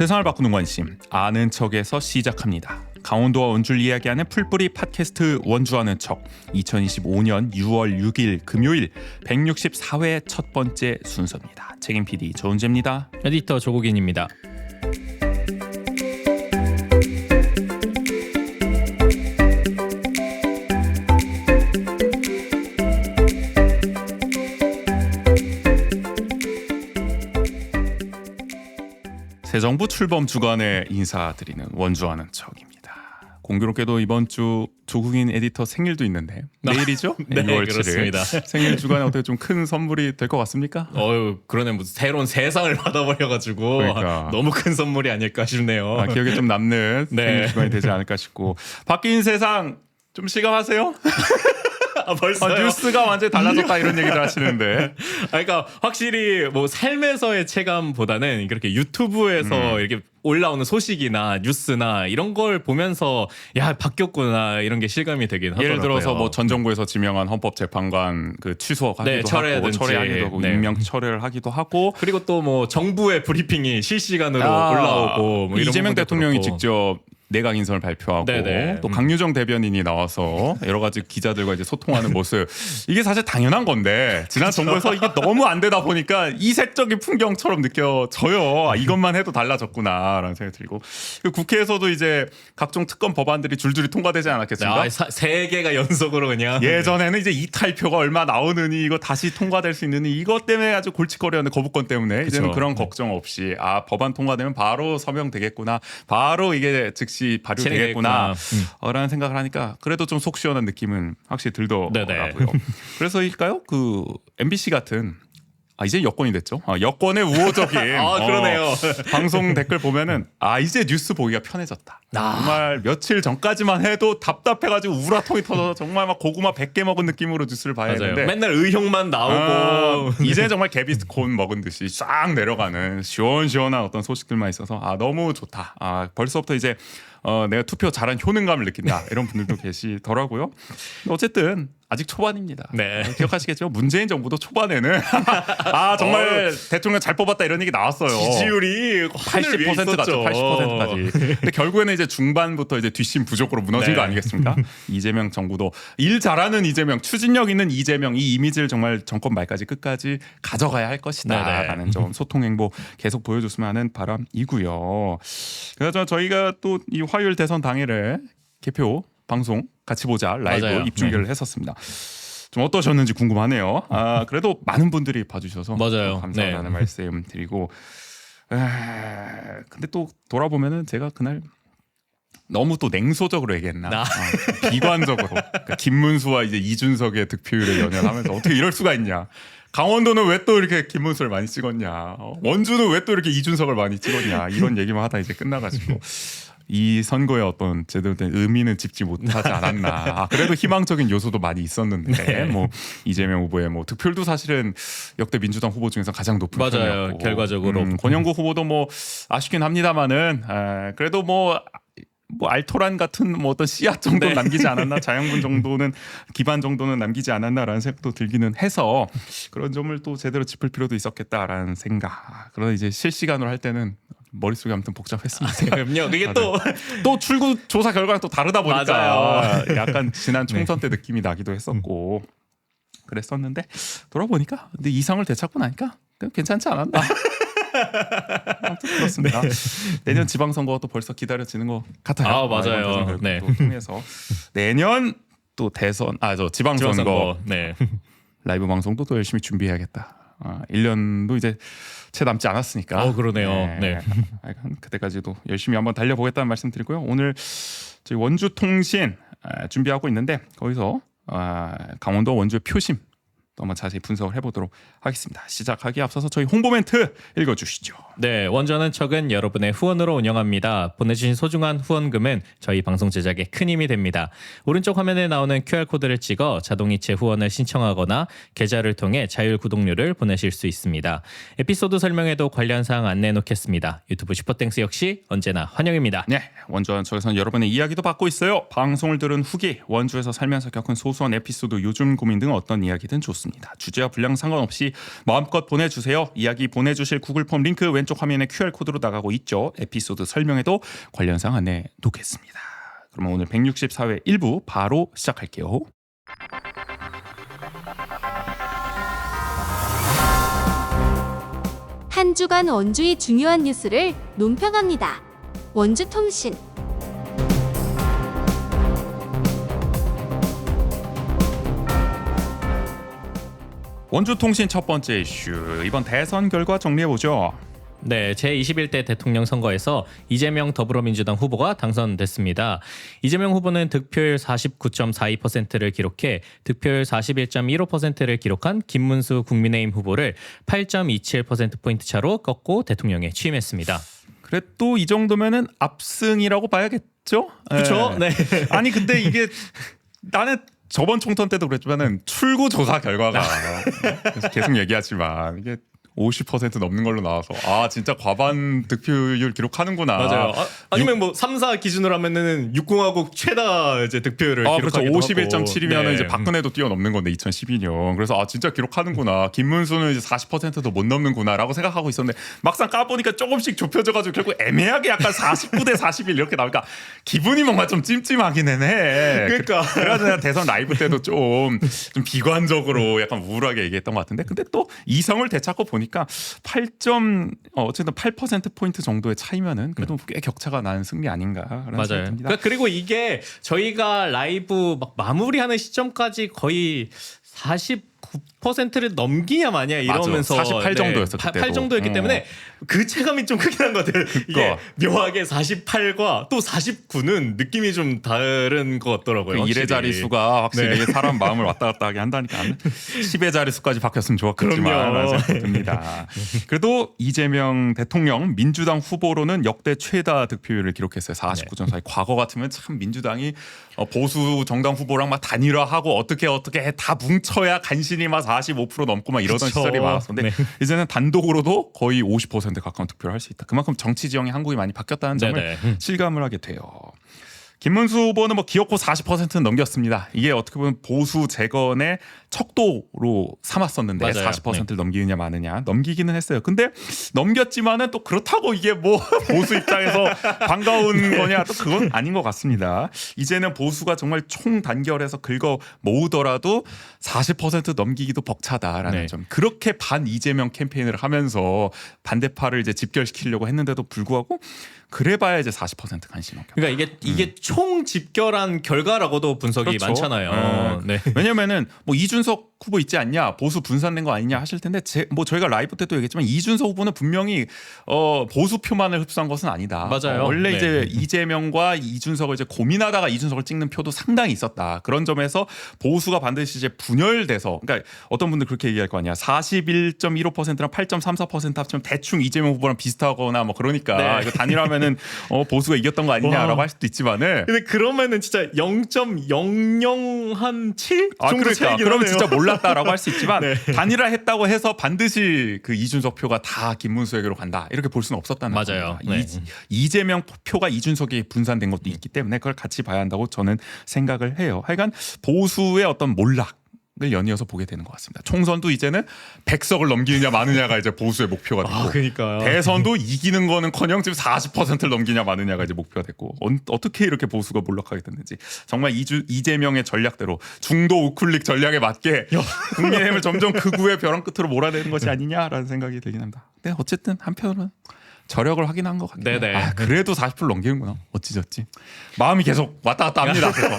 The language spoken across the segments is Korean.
세상을 바꾸는 관심 아는 척에서 시작합니다. 강원도와 원주를 이야기하는 풀뿌리 팟캐스트 원주 아는 척 2025년 6월 6일 금요일 164회 첫 번째 순서입니다. 책임 PD 조은재입니다. 에디터 조국인입니다. 새 정부 출범 주간에 인사드리는 원주 아는 척입니다. 공교롭게도 이번 주 조국인 에디터 생일도 있는데 내일이죠? 네, 6월 7일 그렇습니다. 생일 주간에 어떻게 좀 큰 선물이 될 것 같습니까? 그러네 무슨 새로운 세상을 받아버려가지고 그러니까. 너무 큰 선물이 아닐까 싶네요. 기억에 좀 남는 네. 생일 주간이 되지 않을까 싶고 바뀐 세상 좀 실감하세요? 벌써요? 뉴스가 완전히 달라졌다 이런 얘기를 하시는데 그러니까 확실히 뭐 삶에서의 체감보다는 그렇게 유튜브에서 이렇게 올라오는 소식이나 뉴스나 이런 걸 보면서 야 바뀌었구나 이런 게 실감이 되긴 하더라고요. 예를 들어서 뭐 전 정부에서 지명한 헌법재판관 그 취소하기도 네, 하고 철회하든지. 철회하기도 하고 네. 임명 철회를 하기도 하고 그리고 또 뭐 정부의 브리핑이 실시간으로 아, 올라오고 뭐 이런 이재명 부분도 대통령이 그렇고. 직접 내각 인선을 발표하고 네네. 또 강유정 대변인이 나와서 여러 가지 기자들과 이제 소통하는 모습 이게 사실 당연한 건데 지난 정부에서 이게 너무 안 되다 보니까 이색적인 풍경처럼 느껴져요. 이것만 해도 달라졌구나라는 생각이 들고 국회에서도 이제 각종 특검 법안들이 줄줄이 통과되지 않았겠습니까? 세 개가 연속으로 그냥 예전에는 이제 이탈표가 얼마 나오느니 이거 다시 통과될 수 있느니 이것 때문에 아주 골칫거리였는데 거부권 때문에 이제는 그쵸. 그런 걱정 없이 법안 통과되면 바로 서명되겠구나 바로 이게 즉시 발효되겠구나 라는 생각을 하니까 그래도 좀 속 시원한 느낌은 확실히 들더라고요. 그래서일까요? 그 MBC 같은 이제 여권이 됐죠. 여권의 우호적인 그러네요. 방송 댓글 보면은 이제 뉴스 보기가 편해졌다. 정말 며칠 전까지만 해도 답답해가지고 우라통이 터져서 정말 막 고구마 100개 먹은 느낌으로 뉴스를 봐야 맞아요. 했는데 맨날 의혹만 나오고 이제 정말 개비스콘 먹은 듯이 싹 내려가는 시원시원한 어떤 소식들만 있어서 너무 좋다. 벌써부터 이제 내가 투표 잘한 효능감을 느낀다. 이런 분들도 계시더라고요. 어쨌든 아직 초반입니다. 네. 기억하시겠죠? 문재인 정부도 초반에는 정말 대통령 잘 뽑았다 이런 얘기 나왔어요. 지지율이 80% 갔죠. 80%까지. 근데 결국에는 이제 중반부터 이제 뒷심 부족으로 무너진 거 아니겠습니까? 이재명 정부도 일 잘하는 이재명, 추진력 있는 이재명 이 이미지를 정말 정권 말까지 끝까지 가져가야 할 것이다라는 좀 소통 행보 계속 보여줬으면 하는 바람이고요. 그래서 저희가 또 이 화요일 대선 당일에 개표 방송 같이 보자 라이브 맞아요. 입중계를 했었습니다. 좀 어떠셨는지 궁금하네요. 그래도 많은 분들이 봐주셔서 맞아요. 감사하다는 말씀 드리고 근데 또 돌아보면은 제가 그날 너무 또 냉소적으로 얘기했나 비관적으로 그러니까 김문수와 이제 이준석의 득표율을 연연하면서 어떻게 이럴 수가 있냐. 강원도는 왜 또 이렇게 김문수를 많이 찍었냐. 원주는 왜 또 이렇게 이준석을 많이 찍었냐. 이런 얘기만 하다 이제 끝나가지고 이 선거에 어떤 제대로 된 의미는 짚지 못하지 않았나. 그래도 희망적인 요소도 많이 있었는데 뭐 이재명 후보의 뭐 득표율도 사실은 역대 민주당 후보 중에서 가장 높은 맞아요. 편이었고 결과적으로 권영구 후보도 뭐 아쉽긴 합니다만은 그래도 뭐 알토란 같은 뭐 어떤 씨앗 정도는 남기지 않았나 자양분 정도는 기반 정도는 남기지 않았나라는 생각도 들기는 해서 그런 점을 또 제대로 짚을 필요도 있었겠다라는 생각. 그러나 이제 실시간으로 할 때는 머릿속이 아무튼 복잡했습니다. 그럼요. 그게 또 출구 조사 결과가 또 다르다 보니까 맞아요. 약간 지난 총선 때 느낌이 나기도 했었고 그랬었는데 돌아보니까 근데 이상을 되찾고 나니까 괜찮지 않았나. 아무튼 그렇습니다. 내년 지방선거가 또 벌써 기다려지는 것 같아요. 맞아요. 네. 통해서 내년 또 대선 지방선거 라이브 방송도 또 열심히 준비해야겠다. 1년도 이제 채 남지 않았으니까. 그러네요. 네. 그때까지도 열심히 한번 달려보겠다는 말씀 드리고요. 오늘 저희 원주 통신 준비하고 있는데 거기서 강원도 원주의 표심 또 한번 자세히 분석을 해보도록 하겠습니다. 시작하기에 앞서서 저희 홍보 멘트 읽어주시죠. 네, 원주 아는 척은 여러분의 후원으로 운영합니다. 보내주신 소중한 후원금은 저희 방송 제작에 큰 힘이 됩니다. 오른쪽 화면에 나오는 QR코드를 찍어 자동이체 후원을 신청하거나 계좌를 통해 자율 구독료를 보내실 수 있습니다. 에피소드 설명에도 관련 사항 안내해 놓겠습니다. 유튜브 슈퍼땡스 역시 언제나 환영입니다. 네, 원주 아는 척에서는 여러분의 이야기도 받고 있어요. 방송을 들은 후기, 원주에서 살면서 겪은 소소한 에피소드, 요즘 고민 등 어떤 이야기든 좋습니다. 있습니다. 주제와 분량 상관없이 마음껏 보내주세요. 이야기 보내주실 구글 폼 링크 왼쪽 화면에 QR코드로 나가고 있죠. 에피소드 설명에도 관련 사항 안내 놓겠습니다. 그러면 오늘 164회 1부 바로 시작할게요. 한 주간 원주의 중요한 뉴스를 논평합니다. 원주통신. 원주통신 첫 번째 이슈, 이번 대선 결과 정리해보죠. 네, 제21대 대통령 선거에서 이재명 더불어민주당 후보가 당선됐습니다. 이재명 후보는 득표율 49.42%를 기록해 득표율 41.15%를 기록한 김문수 국민의힘 후보를 8.27%포인트 차로 꺾고 대통령에 취임했습니다. 그래도 이 정도면은 압승이라고 봐야겠죠? 그렇죠? 네. 아니 근데 이게 나는 저번 총선 때도 그랬지만은 출구 조사 결과가 그래서 계속 얘기하지만 이게 50% 넘는 걸로 나와서 아 진짜 과반 득표율 기록하는구나. 맞아요. 아니면 뭐 3사 기준으로 하면은 육공화국 최다 이제 득표율을 그렇죠. 기록하기도 51.7이면 네. 이제 박근혜도 뛰어넘는 건데 2012년. 그래서 아 진짜 기록하는구나. 김문수는 이제 40%도 못 넘는구나라고 생각하고 있었는데 막상 까보니까 조금씩 좁혀져가지고 결국 애매하게 약간 49대 41 이렇게 나오니까 기분이 뭔가 좀 찜찜하기는 해. 그러니까. 그래서 내가 대선 라이브 때도 좀 비관적으로 약간 우울하게 얘기했던 것 같은데 근데 또 이성을 되찾고 보니까 8% 포인트 정도의 차이면은 그래도 꽤 격차가 나는 승리 아닌가라는 맞아요. 생각이 듭니다. 그리고 이게 저희가 라이브 막 마무리하는 시점까지 거의 49%를 넘기냐 마냐 이러면서 48 정도였어, 그때도. 8 정도였기 때문에 그 체감이 좀 크긴 한 것 같아요. 이게 묘하게 48과 또 49는 느낌이 좀 다른 것 같더라고요. 그 1의 자릿수가 확실히 사람 마음을 왔다 갔다 하게 한다니까 10의 자릿수까지 바뀌었으면 좋았겠지만 그럼요. 라는 생각이 듭니다. 그래도 이재명 대통령 민주당 후보로는 역대 최다 득표율을 기록했어요. 49.42. 과거 같으면 참 민주당이 보수 정당 후보랑 막 단일화하고 어떻게 다 뭉쳐야 간신히 막 45% 넘고 막 이러던 그쵸. 시절이 많았었는데 네. 이제는 단독으로도 거의 50% 가까운 득표를 할 수 있다. 그만큼 정치 지형이 한국이 많이 바뀌었다는 점을 네네. 실감을 하게 돼요. 김문수 후보는 뭐 기어코 40%는 넘겼습니다. 이게 어떻게 보면 보수 재건의 척도로 삼았었는데 맞아요. 40%를 넘기느냐 마느냐 넘기기는 했어요. 근데 넘겼지만은 또 그렇다고 이게 뭐 보수 입장에서 반가운 거냐 또 그건 아닌 것 같습니다. 이제는 보수가 정말 총 단결해서 긁어 모으더라도 40% 넘기기도 벅차다라는 네. 점. 그렇게 반 이재명 캠페인을 하면서 반대파를 이제 집결시키려고 했는데도 불구하고 그래봐야 이제 40% 관심 넘겨. 그러니까 이게 총 집결한 결과라고도 분석이 그렇죠. 많잖아요. 네. 왜냐면은 뭐 이준석 후보 있지 않냐, 보수 분산된 거 아니냐 하실 텐데 뭐 저희가 라이브 때도 얘기했지만 이준석 후보는 분명히 보수 표만을 흡수한 것은 아니다. 맞아요. 원래 네. 이제 이재명과 이준석을 이제 고민하다가 이준석을 찍는 표도 상당히 있었다. 그런 점에서 보수가 반드시 이제 분열돼서, 그러니까 어떤 분들 그렇게 얘기할 거 아니야. 41.15%랑 8.34% 합치면 대충 이재명 후보랑 비슷하거나 뭐 그러니까 네. 이거 단일화면은 보수가 이겼던 거 아니냐라고 와. 할 수도 있지만은. 근데 그러면은 진짜 0.0017 정도 그러니까 차이긴 그러면 하네요. 진짜 몰랐다라고 할 수 있지만 네. 단일화했다고 해서 반드시 그 이준석 표가 다 김문수에게로 간다 이렇게 볼 수는 없었다는 맞아요. 겁니다. 네. 이재명 표가 이준석에 분산된 것도 있기 때문에 그걸 같이 봐야 한다고 저는 생각을 해요. 하여간 보수의 어떤 몰락 을 연이어서 보게 되는 것 같습니다. 총선도 이제는 100석을 넘기느냐 마느냐가 이제 보수의 목표가 되고 그러니까요. 대선도 이기는 거는커녕 지금 40%를 넘기냐 마느냐가 이제 목표가 됐고 어떻게 이렇게 보수가 몰락하게 됐는지 정말 이재명의 전략대로 중도 우클릭 전략에 맞게 국민의힘을 점점 극우의 벼랑 끝으로 몰아내는 것이 아니냐라는 생각이 들긴 합니다. 근데 어쨌든 한편으로는 저력을 확인한 것 같아요. 네네. 그래도 40% 넘기는구나. 어찌저찌. 마음이 계속 왔다 갔다 합니다. 그래서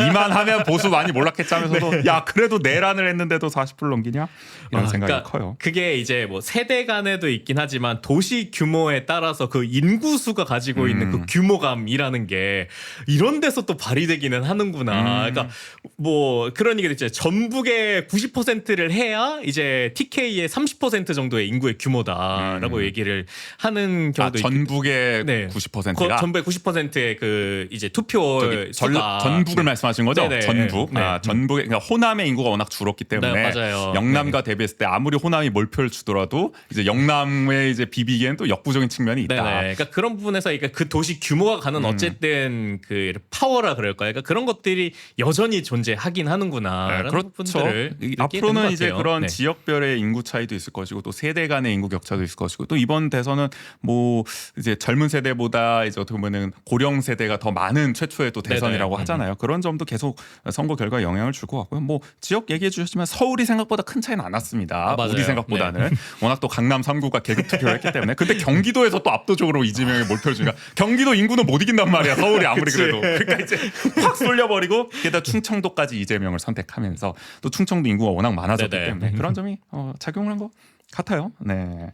이만하면 보수 많이 몰락했자면서도 야 그래도 내란을 했는데도 40% 넘기냐? 이런 생각이 커요. 그게 이제 뭐 세대 간에도 있긴 하지만 도시 규모에 따라서 그 인구수가 가지고 있는 그 규모감이라는 게 이런 데서 또 발휘되기는 하는구나. 그러니까 뭐 그런 얘기도 있죠. 전북의 90%를 해야 이제 TK의 30% 정도의 인구의 규모다라고 얘기를 하는 그런 경우도 전북의 네. 90%가 전북의 90%의 그 이제 투표 전북을 말씀하시는 거죠? 네네. 전북. 네. 전북의 그러니까 호남의 인구가 워낙 줄었기 때문에 네, 맞아요. 영남과 대비했을 때 아무리 호남이 몰표를 주더라도 이제 영남의 이제 비비기에는 또 역부족인 측면이 있다. 네네. 그러니까 그런 부분에서 그러니까 그 도시 규모가 가는 어쨌든 그 파워라 그럴까요? 그러니까 그런 것들이 여전히 존재하긴 하는구나라는 그렇죠. 부분들을 앞으로는 이제 그런 네. 지역별의 인구 차이도 있을 것이고 또 세대 간의 인구 격차도 있을 것이고 또 이번 대선은 뭐 이제 젊은 세대보다 이제 어떻게 보면 고령 세대가 더 많은 최초의 또 대선이라고 네네. 하잖아요. 그런 점도 계속 선거 결과에 영향을 줄 것 같고요. 뭐 지역 얘기해 주셨지만 서울이 생각보다 큰 차이는 안 났습니다. 맞아요. 우리 생각보다는 워낙 또 강남 3구가 계급 투표를 했기 때문에 근데 경기도에서 또 압도적으로 이재명이 몰표를 주니까 경기도 인구는 못 이긴단 말이야. 서울이 아무리 그치. 그래도 그러니까 이제 확 쏠려버리고 게다가 충청도까지 이재명을 선택하면서 또 충청도 인구가 워낙 많아졌기 네네. 때문에 그런 점이 작용을 한 것 같아요. 네.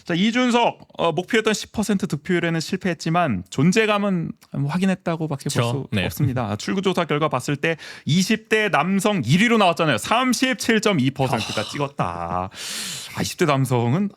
자, 이준석 목표했던 10% 득표율에는 실패했지만 존재감은 확인했다고밖에 볼 수 네. 없습니다. 출구조사 결과 봤을 때 20대 남성 1위로 나왔잖아요. 37.2%가 찍었다. 20대 남성은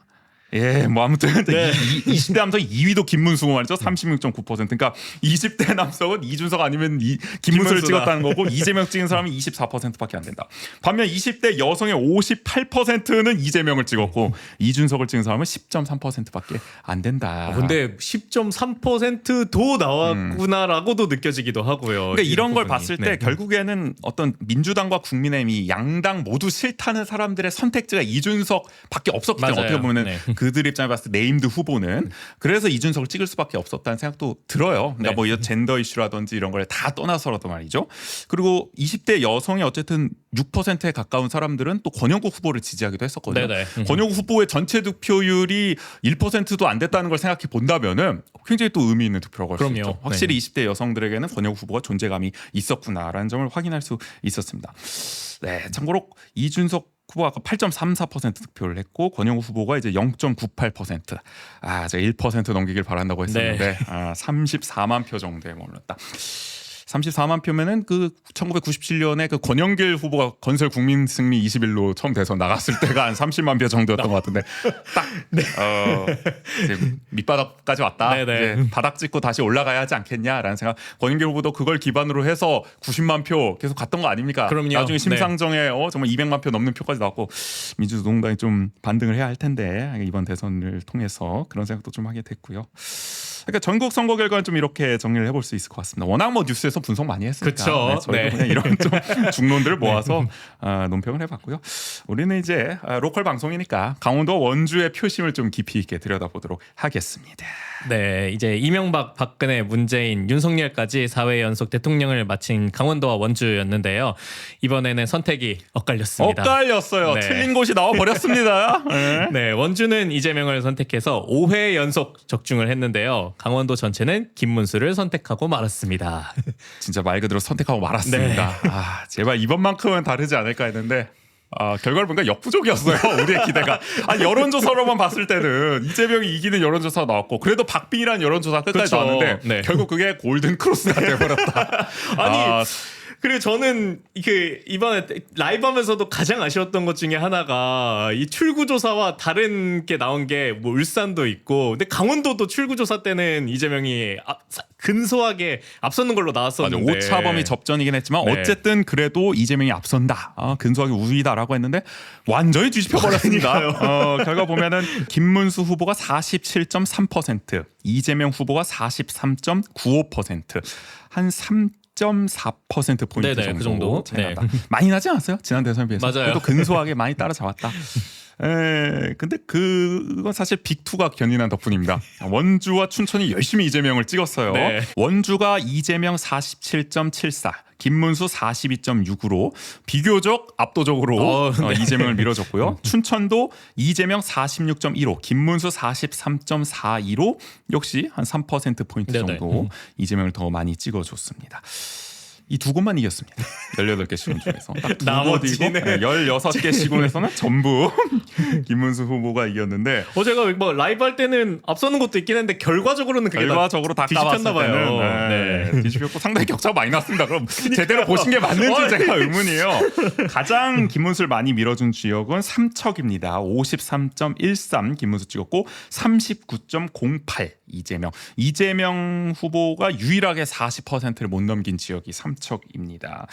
뭐 아무튼 20대 남성 2위도 김문수 말이죠. 36.9%. 그러니까 20대 남성은 이준석 아니면 김문수를 김문수다. 찍었다는 거고 이재명 찍은 사람이 24%밖에 안 된다. 반면 20대 여성의 58%는 이재명을 찍었고 이준석을 찍은 사람은 10.3%밖에 안 된다. 근데 10.3%도 나왔구나라고도 느껴지기도 하고요. 그러니까 이런 걸 부분이. 봤을 때 결국에는 어떤 민주당과 국민의힘이 양당 모두 싫다는 사람들의 선택지가 이준석밖에 없었기 때문에 맞아요. 어떻게 보면은 네. 그들 입장에 봤을 때 네임드 후보는 그래서 이준석을 찍을 수밖에 없었다는 생각도 들어요. 그러니까 네. 뭐 이 젠더 이슈라든지 이런 걸 다 떠나서라도 말이죠. 그리고 20대 여성이 어쨌든 6%에 가까운 사람들은 또 권영국 후보를 지지하기도 했었거든요. 네네. 권영국 후보의 전체 득표율이 1%도 안 됐다는 걸 생각해 본다면은 굉장히 또 의미 있는 득표라고 할 수 그럼요. 있죠. 확실히 20대 여성들에게는 권영국 후보가 존재감이 있었구나라는 점을 확인할 수 있었습니다. 네, 참고로 이준석 후보가 아까 8.34% 득표를 했고 권영우 후보가 이제 0.98%. 제가 1% 넘기길 바란다고 했었는데 34만 표 정도에 머물렀다. 34만 표면은 그 1997년에 그 권영길 후보가 건설 국민 승리 21로 처음 대선 나갔을 때가 한 30만 표 정도였던 것 같은데 딱 이제 밑바닥까지 왔다. 네네. 이제 바닥 찍고 다시 올라가야 하지 않겠냐라는 생각. 권영길 후보도 그걸 기반으로 해서 90만 표 계속 갔던 거 아닙니까? 그럼요. 나중에 심상정에 정말 200만 표 넘는 표까지 나왔고 민주노동당이 좀 반등을 해야 할 텐데 이번 대선을 통해서 그런 생각도 좀 하게 됐고요. 그러니까 전국 선거 결과는 좀 이렇게 정리를 해볼 수 있을 것 같습니다. 워낙 뭐 뉴스에서 분석 많이 했으니까 그쵸. 저희도 네. 그냥 이런 좀 중론들을 모아서 논평을 해봤고요. 우리는 이제 로컬 방송이니까 강원도 원주의 표심을 좀 깊이 있게 들여다보도록 하겠습니다. 네, 이제 이명박, 박근혜, 문재인, 윤석열까지 4회 연속 대통령을 마친 강원도와 원주였는데요. 이번에는 선택이 엇갈렸습니다. 엇갈렸어요. 네. 틀린 곳이 나와 버렸습니다. 네. 네, 원주는 이재명을 선택해서 5회 연속 적중을 했는데요. 강원도 전체는 김문수를 선택하고 말았습니다. 진짜 말 그대로 선택하고 말았습니다. 네. 제발 이번만큼은 다르지 않을까 했는데 결과를 보니까 역부족이었어요. 우리의 기대가. 여론조사로만 봤을 때는 이재명이 이기는 여론조사가 나왔고 그래도 박빙이라는 여론조사가 끝까지 그쵸. 나왔는데 네. 결국 그게 골든 크로스가 돼버렸다. 아니, 그리고 저는 이번에 라이브 하면서도 가장 아쉬웠던 것 중에 하나가 이 출구조사와 다른 게 나온 게 뭐 울산도 있고 근데 강원도도 출구조사 때는 이재명이 근소하게 앞서는 걸로 나왔었는데 오차범위 접전이긴 했지만 네. 어쨌든 그래도 이재명이 앞선다. 근소하게 우위다라고 했는데 완전히 뒤집혀 버렸습니다. 결과 보면은 김문수 후보가 47.3%, 이재명 후보가 43.95%, 한 3.4% 포인트 네네, 정도, 그 정도. 차이난다. 많이 나지 않았어요? 지난 대선에 비해서. 맞아요. 그래도 근소하게 많이 따라잡았다. 근데 그건 사실 빅2가 견인한 덕분입니다. 원주와 춘천이 열심히 이재명을 찍었어요. 네. 원주가 이재명 47.74, 김문수 42.6으로 비교적 압도적으로 네. 이재명을 밀어줬고요. 춘천도 이재명 46.15, 김문수 43.42로 역시 한 3%포인트 네네. 정도 이재명을 더 많이 찍어줬습니다. 이 두 곳만 이겼습니다. 18개 시군 중에서 딱두 나머지는. 곳이고 16개 시군에서는 전부 김문수 후보가 이겼는데 제가 뭐 라이브 할 때는 앞서는 것도 있긴 했는데 결과적으로는 그게 결과적으로 다 까봤을 뒤집혔나 봐요. 때는 네, 뒤집혔고 상당히 격차가 많이 났습니다. 그럼 제대로 보신 게 맞는지 제가 의문이에요. 가장 김문수를 많이 밀어준 지역은 삼척입니다. 53.13 김문수 찍었고 39.08 이재명 후보가 유일하게 40%를 못 넘긴 지역이 삼척입니다.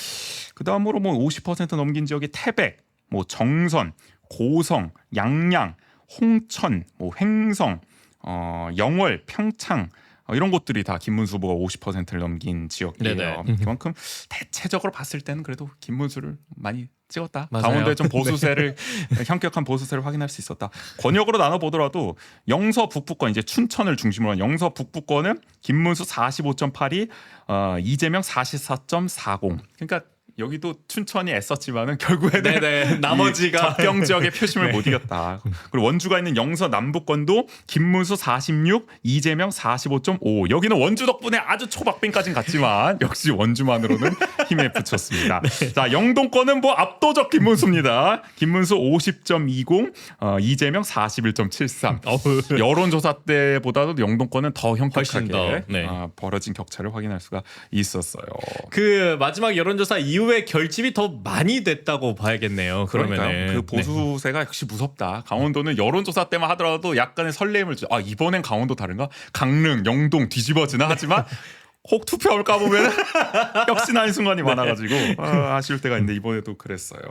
그 다음으로 뭐 50% 넘긴 지역이 태백, 뭐 정선, 고성, 양양, 홍천, 뭐 횡성, 영월, 평창 이런 곳들이 다 김문수 후보가 50%를 넘긴 지역이에요. 네네. 그만큼 대체적으로 봤을 때는 그래도 김문수를 많이 찍었다. 맞아요. 강원도에 좀 보수세를 현격한 보수세를 확인할 수 있었다. 권역으로 나눠 보더라도 영서 북부권 이제 춘천을 중심으로 한 영서 북부권은 김문수 45.82, 이재명 44.40. 그러니까 여기도 춘천이 애썼지만은 결국에는 네네. 나머지가 접경 지역의 표심을 못 이겼다. 그리고 원주가 있는 영서 남부권도 김문수 46, 이재명 45.5. 여기는 원주 덕분에 아주 초박빙까지는 갔지만 역시 원주만으로는 힘에 붙였습니다. 자, 영동권은 뭐 압도적 김문수입니다. 김문수 50.20, 이재명 41.73. 여론조사 때보다도 영동권은 더 훨씬 더, 현격하게 네. 벌어진 격차를 확인할 수가 있었어요. 그 마지막 여론조사 이후에 결집이 더 많이 됐다고 봐야겠네요. 그러면은 그러니까요. 그 보수세가 역시 무섭다. 강원도는 여론조사 때만 하더라도 약간의 설렘을 주. 이번엔 강원도 다른가? 강릉, 영동 뒤집어지나 하지만 혹 투표를 까보면 역시나 하는 순간이 많아가지고 아쉬울 때가 있는데 이번에도 그랬어요.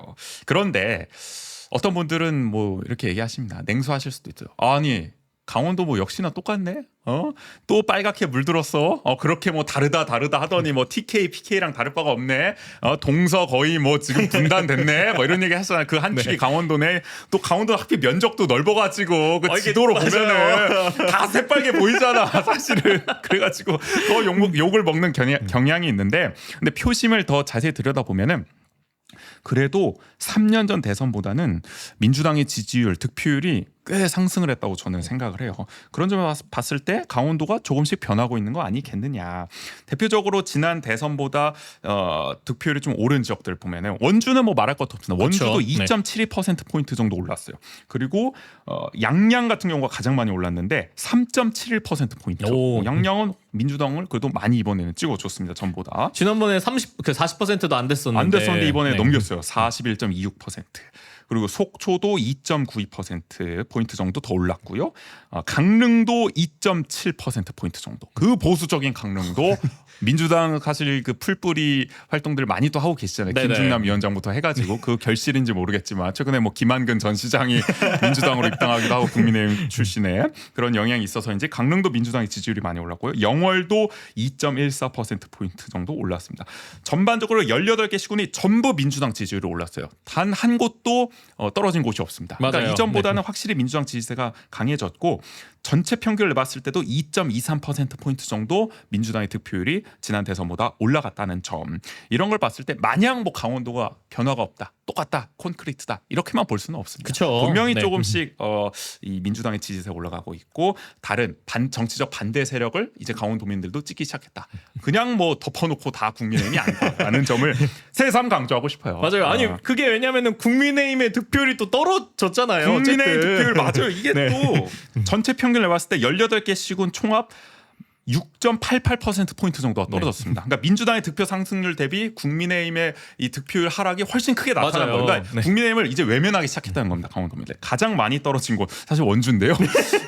그런데 어떤 분들은 뭐 이렇게 얘기하십니다. 냉소하실 수도 있죠. 아니 강원도 뭐 역시나 똑같네. 또 빨갛게 물들었어. 그렇게 뭐 다르다 하더니 뭐 TK, PK랑 다를 바가 없네. 동서 거의 뭐 지금 분단됐네. 뭐 이런 얘기 하잖아요. 그 한 축이 강원도네. 또 강원도 하필 면적도 넓어가지고 그 지도로 보면은 다 새빨개 보이잖아. 사실은 그래가지고 더 욕을 먹는 경향이 있는데, 근데 표심을 더 자세히 들여다 보면은. 그래도 3년 전 대선보다는 민주당의 지지율, 득표율이 꽤 상승을 했다고 저는 생각을 해요. 그런 점을 봤을 때 강원도가 조금씩 변하고 있는 거 아니겠느냐. 대표적으로 지난 대선보다 득표율이 좀 오른 지역들 보면은 원주는 뭐 말할 것도 없습니다. 원주도 그렇죠. 2.72%포인트 정도 올랐어요. 그리고 양양 같은 경우가 가장 많이 올랐는데 3.71%포인트. 양양은 민주당을 그래도 많이 이번에는 찍어줬습니다. 전보다. 지난번에 40%도 안 됐었는데 안 됐었는데 이번에 넘겼어요. 41.26%. 그리고 속초도 2.92%포인트 정도 더 올랐고요. 강릉도 2.7%포인트 정도. 그 보수적인 강릉도 민주당 사실 그 풀뿌리 활동들을 많이 또 하고 계시잖아요. 네네. 김중남 위원장부터 해가지고 그 결실인지 모르겠지만 최근에 뭐 김한근 전 시장이 민주당으로 입당하기도 하고 국민의힘 출신의 그런 영향이 있어서인지 강릉도 민주당의 지지율이 많이 올랐고요. 영월도 2.14%포인트 정도 올랐습니다. 전반적으로 18개 시군이 전부 민주당 지지율이 올랐어요. 단 한 곳도 떨어진 곳이 없습니다. 그러니까 맞아요. 이전보다는 확실히 민주당 지지세가 강해졌고 전체 평균을 봤을 때도 2.23%포인트 정도 민주당의 득표율이 지난 대선보다 올라갔다는 점. 이런 걸 봤을 때 마냥 뭐 강원도가 변화가 없다. 똑같다. 콘크리트다. 이렇게만 볼 수는 없습니다. 그쵸. 분명히 네. 조금씩 이 민주당의 지지세가 올라가고 있고 다른 정치적 반대 세력을 이제 강원도민들도 찍기 시작했다. 그냥 뭐 덮어놓고 다 국민의힘이 아니다라는 점을 새삼 강조하고 싶어요. 맞아요. 아니 그게 왜냐면은 국민의힘의 득표율이 또 떨어졌잖아요. 국민의힘 어쨌든. 득표율 맞아요. 이게 네. 또 전체 평균을 봤을 때 18개 시군 총합 6.88%포인트 정도가 떨어졌습니다. 그러니까 민주당의 득표 상승률 대비 국민의힘의 이 득표율 하락이 훨씬 크게 나타난 맞아요. 거예요. 그러니까 네. 국민의힘을 이제 외면하기 시작했다는 겁니다. 강원도민들. 가장 많이 떨어진 곳 사실 원주인데요.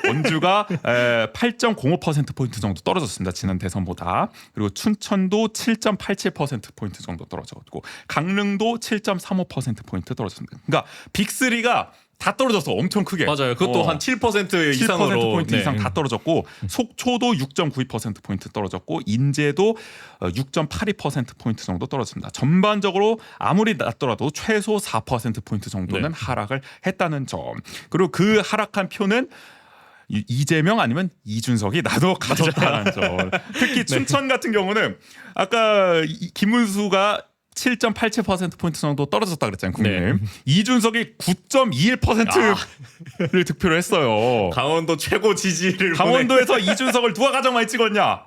원주가 8.05%포인트 정도 떨어졌습니다. 지난 대선보다. 그리고 춘천도 7.87%포인트 정도 떨어졌고 강릉도 7.35%포인트 떨어졌습니다. 그러니까 빅3가 다 떨어졌어. 엄청 크게. 맞아요. 그것도 한 7% 이상으로 7%포인트 네. 이상 다 떨어졌고 속초도 6.92%포인트 떨어졌고 인제도 6.82%포인트 정도 떨어졌습니다. 전반적으로 아무리 낮더라도 최소 4%포인트 정도는 네. 하락을 했다는 점. 그리고 그 하락한 표는 이재명 아니면 이준석이 나도 가졌다는 점. 특히 춘천 같은 경우는 아까 김문수가 7.87%포인트 정도 떨어졌다 그랬잖아요. 국민의힘. 네. 이준석이 9.21%를 득표를 했어요. 강원도 최고 지지를 강원도에서 이준석을 누가 가장 많이 찍었냐?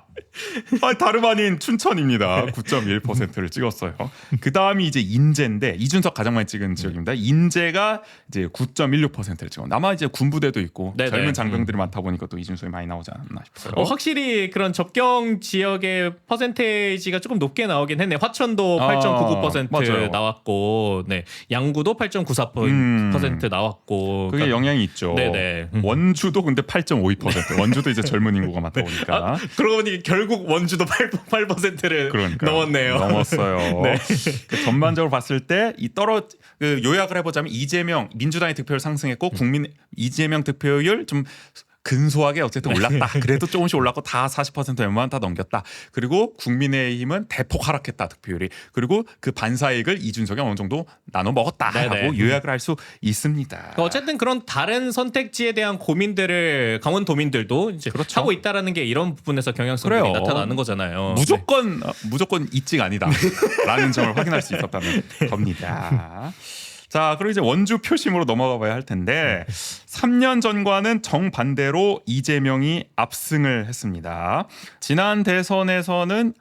다름 아닌 춘천입니다. 9.1%를 찍었어요. 그 다음이 이제 인제인데 이준석 가장 많이 찍은 지역입니다. 인제가 이제 9.16%를 찍어. 아마 이제 군부대도 있고 네네. 젊은 장병들이 많다 보니까 또 이준석이 많이 나오지 않았나 싶어요. 확실히 그런 접경 지역의 퍼센테이지가 조금 높게 나오긴 했네. 화천도 8.99% 맞아요. 나왔고, 네, 양구도 8.94% 나왔고. 그게 영향이 있죠. 네네. 원주도 근데 8.52%. 원주도 이제 젊은 인구가 많다 보니까. 그러고 보니 결국 원주도 8%를 그러니까 넘었네요. 넘었어요. 네. 그 전반적으로 봤을 때 이 그 요약을 해보자면 이재명 민주당의 득표율 상승했고 국민 이재명 득표율 좀 근소하게 어쨌든 올랐다. 그래도 조금씩 올랐고 다 40% 웬만하면 다 넘겼다. 그리고 국민의힘은 대폭 하락했다 득표율이. 그리고 그 반사이익을 이준석이 어느 정도 나눠 먹었다라고 네네. 요약을 할 수 있습니다. 그러니까 어쨌든 그런 다른 선택지에 대한 고민들을 강원도민들도 이제 그렇죠. 하고 있다라는 게 이런 부분에서 경향성이 그래요. 나타나는 거잖아요. 무조건 이찍 아니다라는 점을 확인할 수 있었다는 겁니다. 자, 그리고 이제 원주 표심으로 넘어가 봐야 할 텐데 3년 전과는 정반대로 이재명이 압승을 했습니다. 지난 대선에서는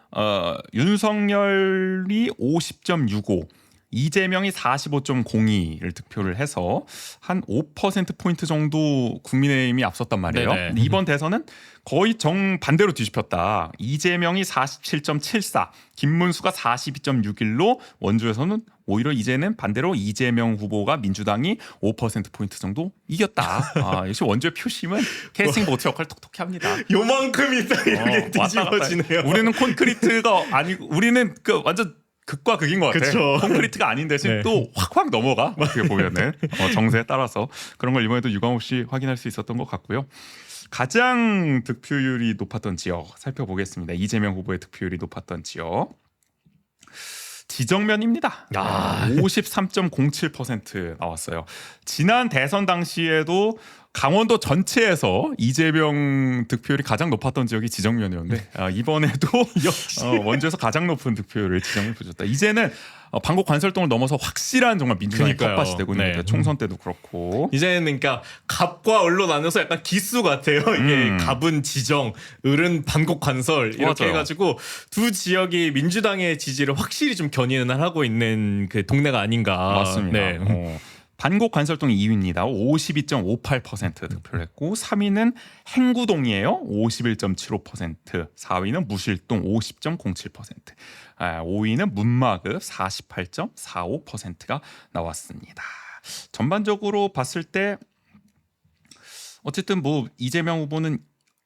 윤석열이 50.65 이재명이 45.02를 득표를 해서 한 5%포인트 정도 국민의힘이 앞섰단 말이에요. 네네. 근데 이번 대선은 거의 정반대로 뒤집혔다. 이재명이 47.74, 김문수가 42.61로 원주에서는 오히려 이제는 반대로 이재명 후보가 민주당이 5%포인트 정도 이겼다. 역시 원주의 표심은 캐스팅 보트 역할 톡톡히 합니다. 요만큼 있다 이렇게 왔다 갔다. 뒤집어지네요. 우리는 콘크리트가 아니고 우리는 그 완전 극과 극인 것 같아. 그쵸. 콘크리트가 아닌 대신 네. 또 확확 넘어가. 어떻게 보면은 정세에 따라서 그런 걸 이번에도 유감없이 확인할 수 있었던 것 같고요. 가장 득표율이 높았던 지역 살펴보겠습니다. 이재명 후보의 득표율이 높았던 지역. 지정면입니다. 53.07% 나왔어요. 지난 대선 당시에도 강원도 전체에서 이재명 득표율이 가장 높았던 지역이 지정면이었는데 이번에도 원주에서 가장 높은 득표율을 지정을 보셨다. 이제는 방콕 관설동을 넘어서 확실한 정말 민주당의 그러니까요. 텃밭이 되고 있는데 네. 총선 때도 그렇고 이제는 그러니까 갑과 을로 나눠서 약간 기수 같아요. 이게 갑은 지정, 을은 반곡 관설 이렇게 맞아요. 해가지고 두 지역이 민주당의 지지를 확실히 좀 견인을 하고 있는 그 동네가 아닌가. 맞습니다. 네. 반곡 관설동이 2위입니다. 52.58% 득표를 했고 3위는 행구동이에요. 51.75%. 4위는 무실동 50.07%. 5위는 문마급 48.45%가 나왔습니다. 전반적으로 봤을 때 어쨌든 뭐 이재명 후보는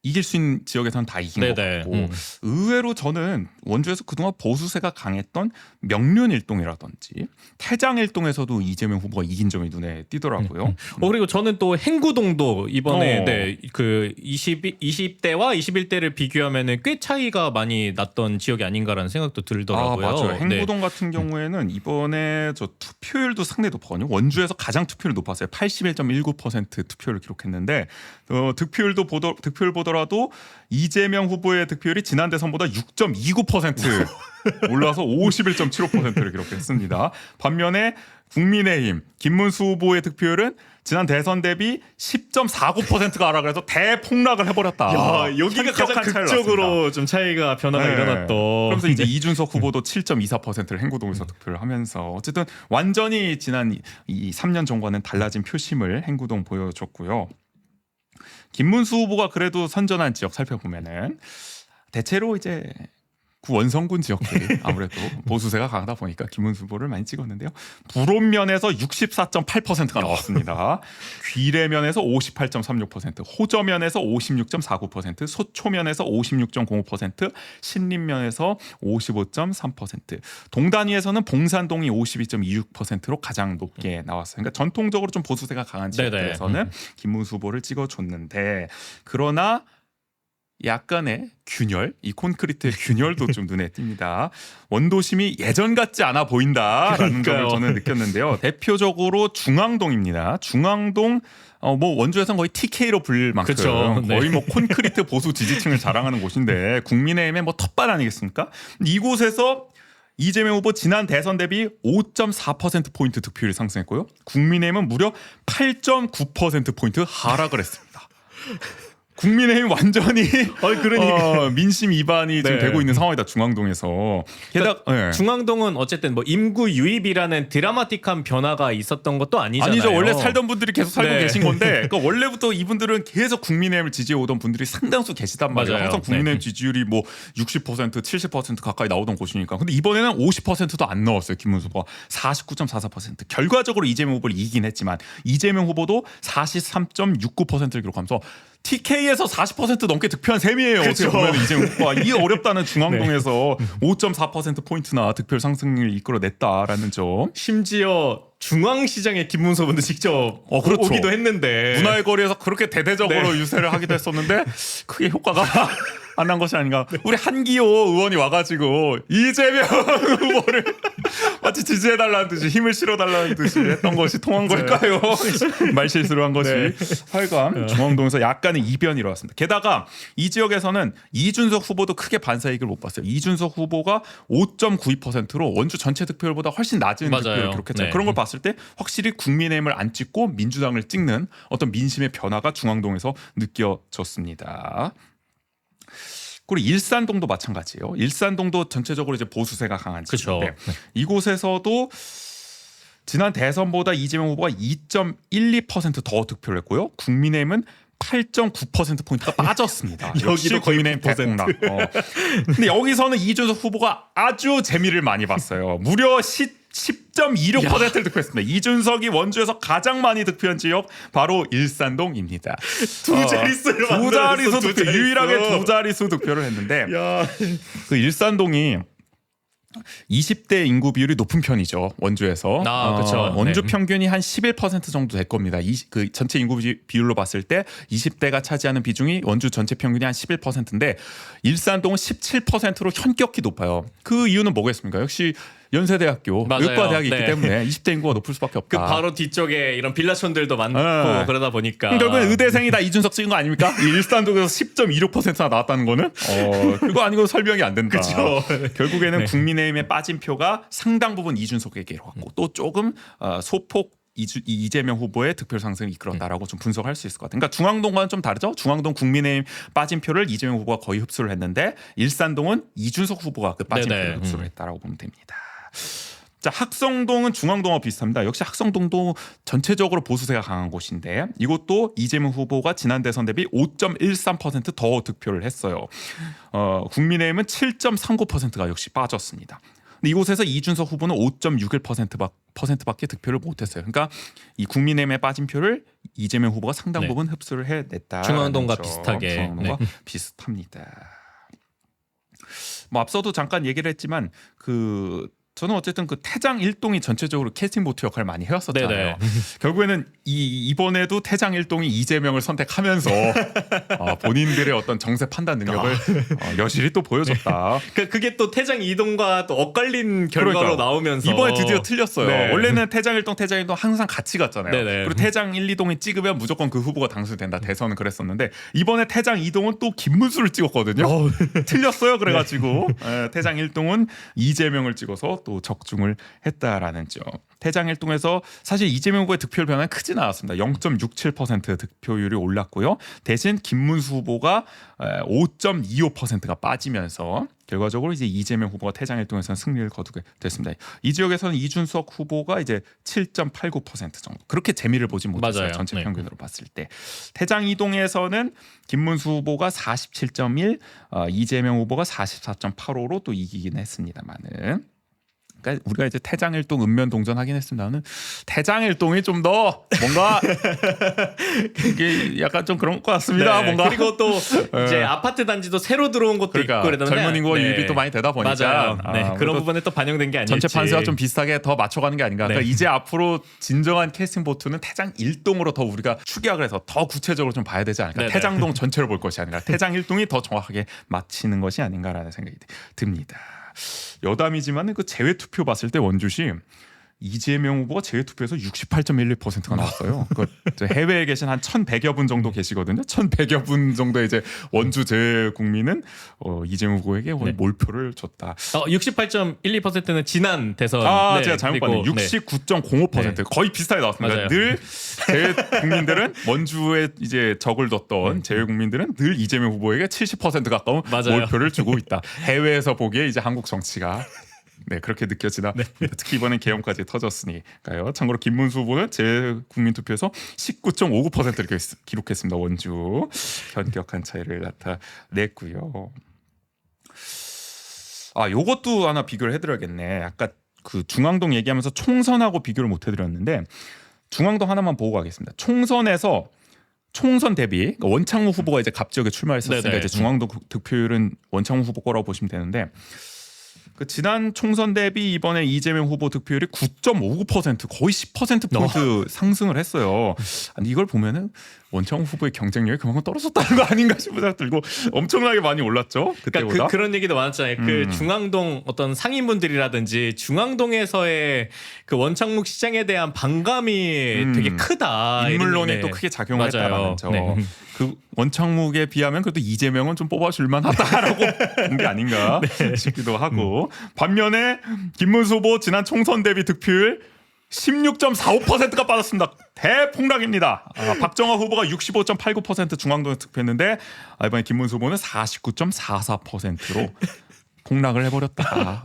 이길 수 있는 지역에서는 다 이긴 네네. 것 같고 의외로 저는 원주에서 그동안 보수세가 강했던 명륜 일동이라든지 태장 일동에서도 이재명 후보가 이긴 점이 눈에 띄더라고요. 그리고 저는 또 행구동도 이번에 어. 네, 그 20대와 21대를 비교하면은 꽤 차이가 많이 났던 지역이 아닌가라는 생각도 들더라고요. 맞아요. 네. 행구동 같은 경우에는 이번에 저 투표율도 상당히 높거든요. 원주에서 가장 투표율이 높았어요. 81.19% 투표를 기록했는데 득표율 보더라도 이재명 후보의 득표율이 지난 대선보다 6.29% 올라서 51.75%를 기록했습니다. 반면에 국민의힘 김문수 후보의 득표율은 지난 대선 대비 10.49%가 하락을 해서 대폭락을 해버렸다. 야, 여기가 가장 현격한 차이를 극적으로 좀 차이가 변화가 네. 일어났던. 그러면서 이제 이준석 후보도 7.24%를 행구동에서 득표를 하면서 어쨌든 완전히 지난 이 3년 전과는 달라진 표심을 행구동 보여줬고요. 김문수 후보가 그래도 선전한 지역 살펴보면은 대체로 이제 구 원성군 지역들이 아무래도 보수세가 강하다 보니까 김문수 후보를 많이 찍었는데요. 불온면에서 64.8%가 나왔습니다. 귀래면에서 58.36%, 호저면에서 56.49%, 소초면에서 56.05%, 신림면에서 55.3%, 동단위에서는 봉산동이 52.26%로 가장 높게 나왔어요. 그러니까 전통적으로 좀 보수세가 강한 지역들에서는 김문수 후보를 찍어줬는데 그러나 약간의 균열, 이 콘크리트의 균열도 좀 눈에 띈니다. 원도심이 예전 같지 않아 보인다라는 점을 저는 느꼈는데요. 대표적으로 중앙동입니다. 중앙동 뭐 원주에서는 거의 TK로 불릴 만큼 그쵸, 네. 거의 뭐 콘크리트 보수 지지층을 자랑하는 곳인데 국민의힘의 뭐 텃밭 아니겠습니까? 이곳에서 이재명 후보 지난 대선 대비 5.4%포인트 득표율이 상승했고요. 국민의힘은 무려 8.9%포인트 하락을 했습니다. 국민의힘 완전히 그러니까 민심 위반이 지금 네. 되고 있는 상황이다. 중앙동에서. 게다가 네. 중앙동은 어쨌든 뭐 임구 유입이라는 드라마틱한 변화가 있었던 것도 아니잖아요. 아니죠. 원래 살던 분들이 계속 살고 네. 계신 건데 그러니까 원래부터 이분들은 계속 국민의힘을 지지해 오던 분들이 상당수 계시단 말이에요. 맞아요. 항상 국민의힘 네. 지지율이 뭐 60%, 70% 가까이 나오던 곳이니까. 근데 이번에는 50%도 안 넣었어요. 김문수 후보가 49.44%. 결과적으로 이재명 후보를 이기긴 했지만 이재명 후보도 43.69%를 기록하면서 TK에서 40% 넘게 득표한 셈이에요. 그렇죠. 어떻게 보면 이재명 후보가 이 어렵다는 중앙동에서 5.4% 포인트나 득표 상승을 이끌어냈다라는 점. 심지어 중앙시장의 김문수 의원도 직접 그렇죠. 오기도 했는데 문화의 거리에서 그렇게 대대적으로 네. 유세를 하기도 했었는데 크게 효과가 안 난 것이 아닌가. 우리 한기호 의원이 와가지고 이재명 후보를 마치 지지해달라는 듯이 힘을 실어달라는 듯이 했던 것이 통한 걸까요? 말실수를 한 것이. 네. 하여간 중앙동에서 약간의 이변이 일어났습니다. 게다가 이 지역에서는 이준석 후보도 크게 반사이익을 못 봤어요. 이준석 후보가 5.92%로 원주 전체 득표율보다 훨씬 낮은 맞아요. 득표를 기록했잖아요. 네. 그런 걸 봤을 때 확실히 국민의힘을 안 찍고 민주당을 찍는 어떤 민심의 변화가 중앙동에서 느껴졌습니다. 그리고 일산동도 마찬가지예요. 일산동도 전체적으로 이제 보수세가 강한 그쵸. 지역인데 이곳에서도 지난 대선보다 이재명 후보가 2.12%더 득표를 했고요. 국민의힘은 8.9%포인트가 빠졌습니다. 역시 여기도 거의 국민의힘 9%. 대폭락. 근데 여기서는 이준석 후보가 아주 재미를 많이 봤어요. 무려 10.26%를 득표했습니다. 이준석이 원주에서 가장 많이 득표한 지역 바로 일산동입니다. 두 자릿수를 두 자릿수 만들었어, 득표, 두 자릿수. 유일하게 두 자릿수 득표를 했는데 그 일산동이 20대 인구 비율이 높은 편이죠. 원주에서. 그쵸. 원주 네. 평균이 한 11% 정도 될 겁니다. 그 전체 인구 비율로 봤을 때 20대가 차지하는 비중이 원주 전체 평균이 한 11%인데 일산동은 17%로 현격히 높아요. 그 이유는 뭐겠습니까? 역시 연세대학교 맞아요. 의과대학이 네. 있기 때문에 20대 인구가 높을 수밖에 그 없다. 바로 뒤쪽에 이런 빌라촌들도 많고 네. 그러다 보니까 결국엔 의대생이 다 이준석 찍은 거 아닙니까? 이 일산동에서 10.26%나 나왔다는 거는 그거 아니고 설명이 안 된다. 그쵸. 결국에는 네. 국민의힘의 빠진 표가 상당 부분 이준석에게로 갔고 또 조금 소폭 이재명 후보의 득표 상승을 이끌었다라고 좀 분석할 수 있을 것 같아요. 그러니까 중앙동과는 좀 다르죠. 중앙동 국민의힘 빠진 표를 이재명 후보가 거의 흡수를 했는데 일산동은 이준석 후보가 그 빠진 네네. 표를 흡수를 했다라고 보면 됩니다. 자, 학성동은 중앙동과 비슷합니다. 역시 학성동도 전체적으로 보수세가 강한 곳인데 이곳도 이재명 후보가 지난 대선 대비 5.13%더 득표를 했어요. 국민의힘은 7.39%가 역시 빠졌습니다. 근데 이곳에서 이준석 후보는 5.61%밖에 득표를 못했어요. 그러니까 이 국민의힘에 빠진 표를 이재명 후보가 상당 네. 부분 흡수를 해냈다. 중앙동과 비슷하게. 중앙동과 네. 비슷합니다. 뭐 앞서도 잠깐 얘기를 했지만 저는 어쨌든 그 태장 일동이 전체적으로 캐스팅 보트 역할을 많이 해왔었잖아요. 네네. 결국에는 이번에도 태장 일동이 이재명을 선택하면서 본인들의 어떤 정세 판단 능력을 여실히 또 보여줬다. 그게 또 태장 이동과 또 엇갈린 결과로 그러니까. 나오면서 이번에 드디어 틀렸어요. 네. 원래는 태장 일동 항상 같이 갔잖아요. 네네. 그리고 태장 1, 2동이 찍으면 무조건 그 후보가 당선된다. 대선은 그랬었는데 이번에 태장 2동은 또 김문수를 찍었거든요. 틀렸어요. 그래가지고 태장 1동은 이재명을 찍어서 또 적중을 했다라는 점. 태장 1동에서 사실 이재명 후보의 득표율 변화는 크진 않았습니다. 0.67% 득표율이 올랐고요. 대신 김문수 후보가 5.25%가 빠지면서 결과적으로 이제 이재명 후보가 태장 1동에서는 승리를 거두게 됐습니다. 이 지역에서는 이준석 후보가 이제 7.89% 정도. 그렇게 재미를 보지 못했어요. 맞아요. 전체 네. 평균으로 봤을 때. 태장 2동에서는 김문수 후보가 47.1, 이재명 후보가 44.85로 또 이기긴 했습니다만은. 그러니까 우리가 이제 태장 일동 읍면 동전하긴 했습니다는 태장 일동이 좀 더 뭔가 이게 약간 좀 그런 것 같습니다. 네. 뭔가 그리고 또 이제 아파트 단지도 새로 들어온 것도 그러니까 있고 그러던데 젊은 인구가 유입이 또 많이 되다 보니까 맞아요. 네. 그런 그래도 부분에 또 반영된 게 아닐지. 전체 판세와 좀 비슷하게 더 맞춰가는 게 아닌가. 네. 그러니까 이제 앞으로 진정한 캐스팅 보트는 태장 1동으로 더 우리가 추격을 해서 더 구체적으로 좀 봐야 되지 않을까. 네네. 태장동 전체를 볼 것이 아니라 태장 1동이 더 정확하게 맞히는 것이 아닌가라는 생각이 듭니다. 여담이지만 그 재외 투표 봤을 때 원주시 이재명 후보가 재투표에서 68.11%가 나왔어요. 해외에 계신 한 1,100여 분 정도 계시거든요. 1,100여 분 정도 이제 원주 재국민은 이재명 후보에게 몰표를 줬다. 68.12%는 지난 대선. 제가 잘못 봤네요. 69.05% 거의 비슷하게 나왔습니다. 맞아요. 늘 재국민들은 원주에 이제 적을 뒀던 재국민들은 늘 이재명 후보에게 70% 가까운 맞아요. 몰표를 주고 있다. 해외에서 보기에 이제 한국 정치가 그렇게 느껴지나. 특히 이번엔 계엄까지 터졌으니까요. 참고로 김문수 후보는 재국민 투표에서 19.59%를 기록했습니다. 원주 현격한 차이를 나타냈고요. 요것도 하나 비교를 해드려야겠네. 아까 그 중앙동 얘기하면서 총선하고 비교를 못 해드렸는데 중앙동 하나만 보고 가겠습니다. 총선에서 총선 대비 그러니까 원창무 후보가 이제 갑지역에 출마했었으니까 이제 중앙동 득표율은 원창무 후보 거라고 보시면 되는데 그 지난 총선 대비 이번에 이재명 후보 득표율이 9.59% 거의 10%포인트 상승을 했어요. 아니 이걸 보면은 원창훈 후보의 경쟁력이 그만큼 떨어졌다는 거 아닌가 싶은 생각 들고 엄청나게 많이 올랐죠. 그때보다. 그러니까 그런 얘기도 많았잖아요. 그 중앙동 어떤 상인분들이라든지 중앙동에서의 그 원창묵 시장에 대한 반감이 되게 크다. 인물론이 또 크게 작용했다라는 점. 그 원창묵에 비하면 그래도 이재명은 좀 뽑아줄만 하다라고 본 게 아닌가 싶기도 하고 반면에 김문수 후보 지난 총선 대비 득표율 16.45%가 빠졌습니다. 대폭락입니다. 박정화 후보가 65.89% 중앙동에 득표했는데 이번에 김문수 후보는 49.44%로 폭락을 해버렸다.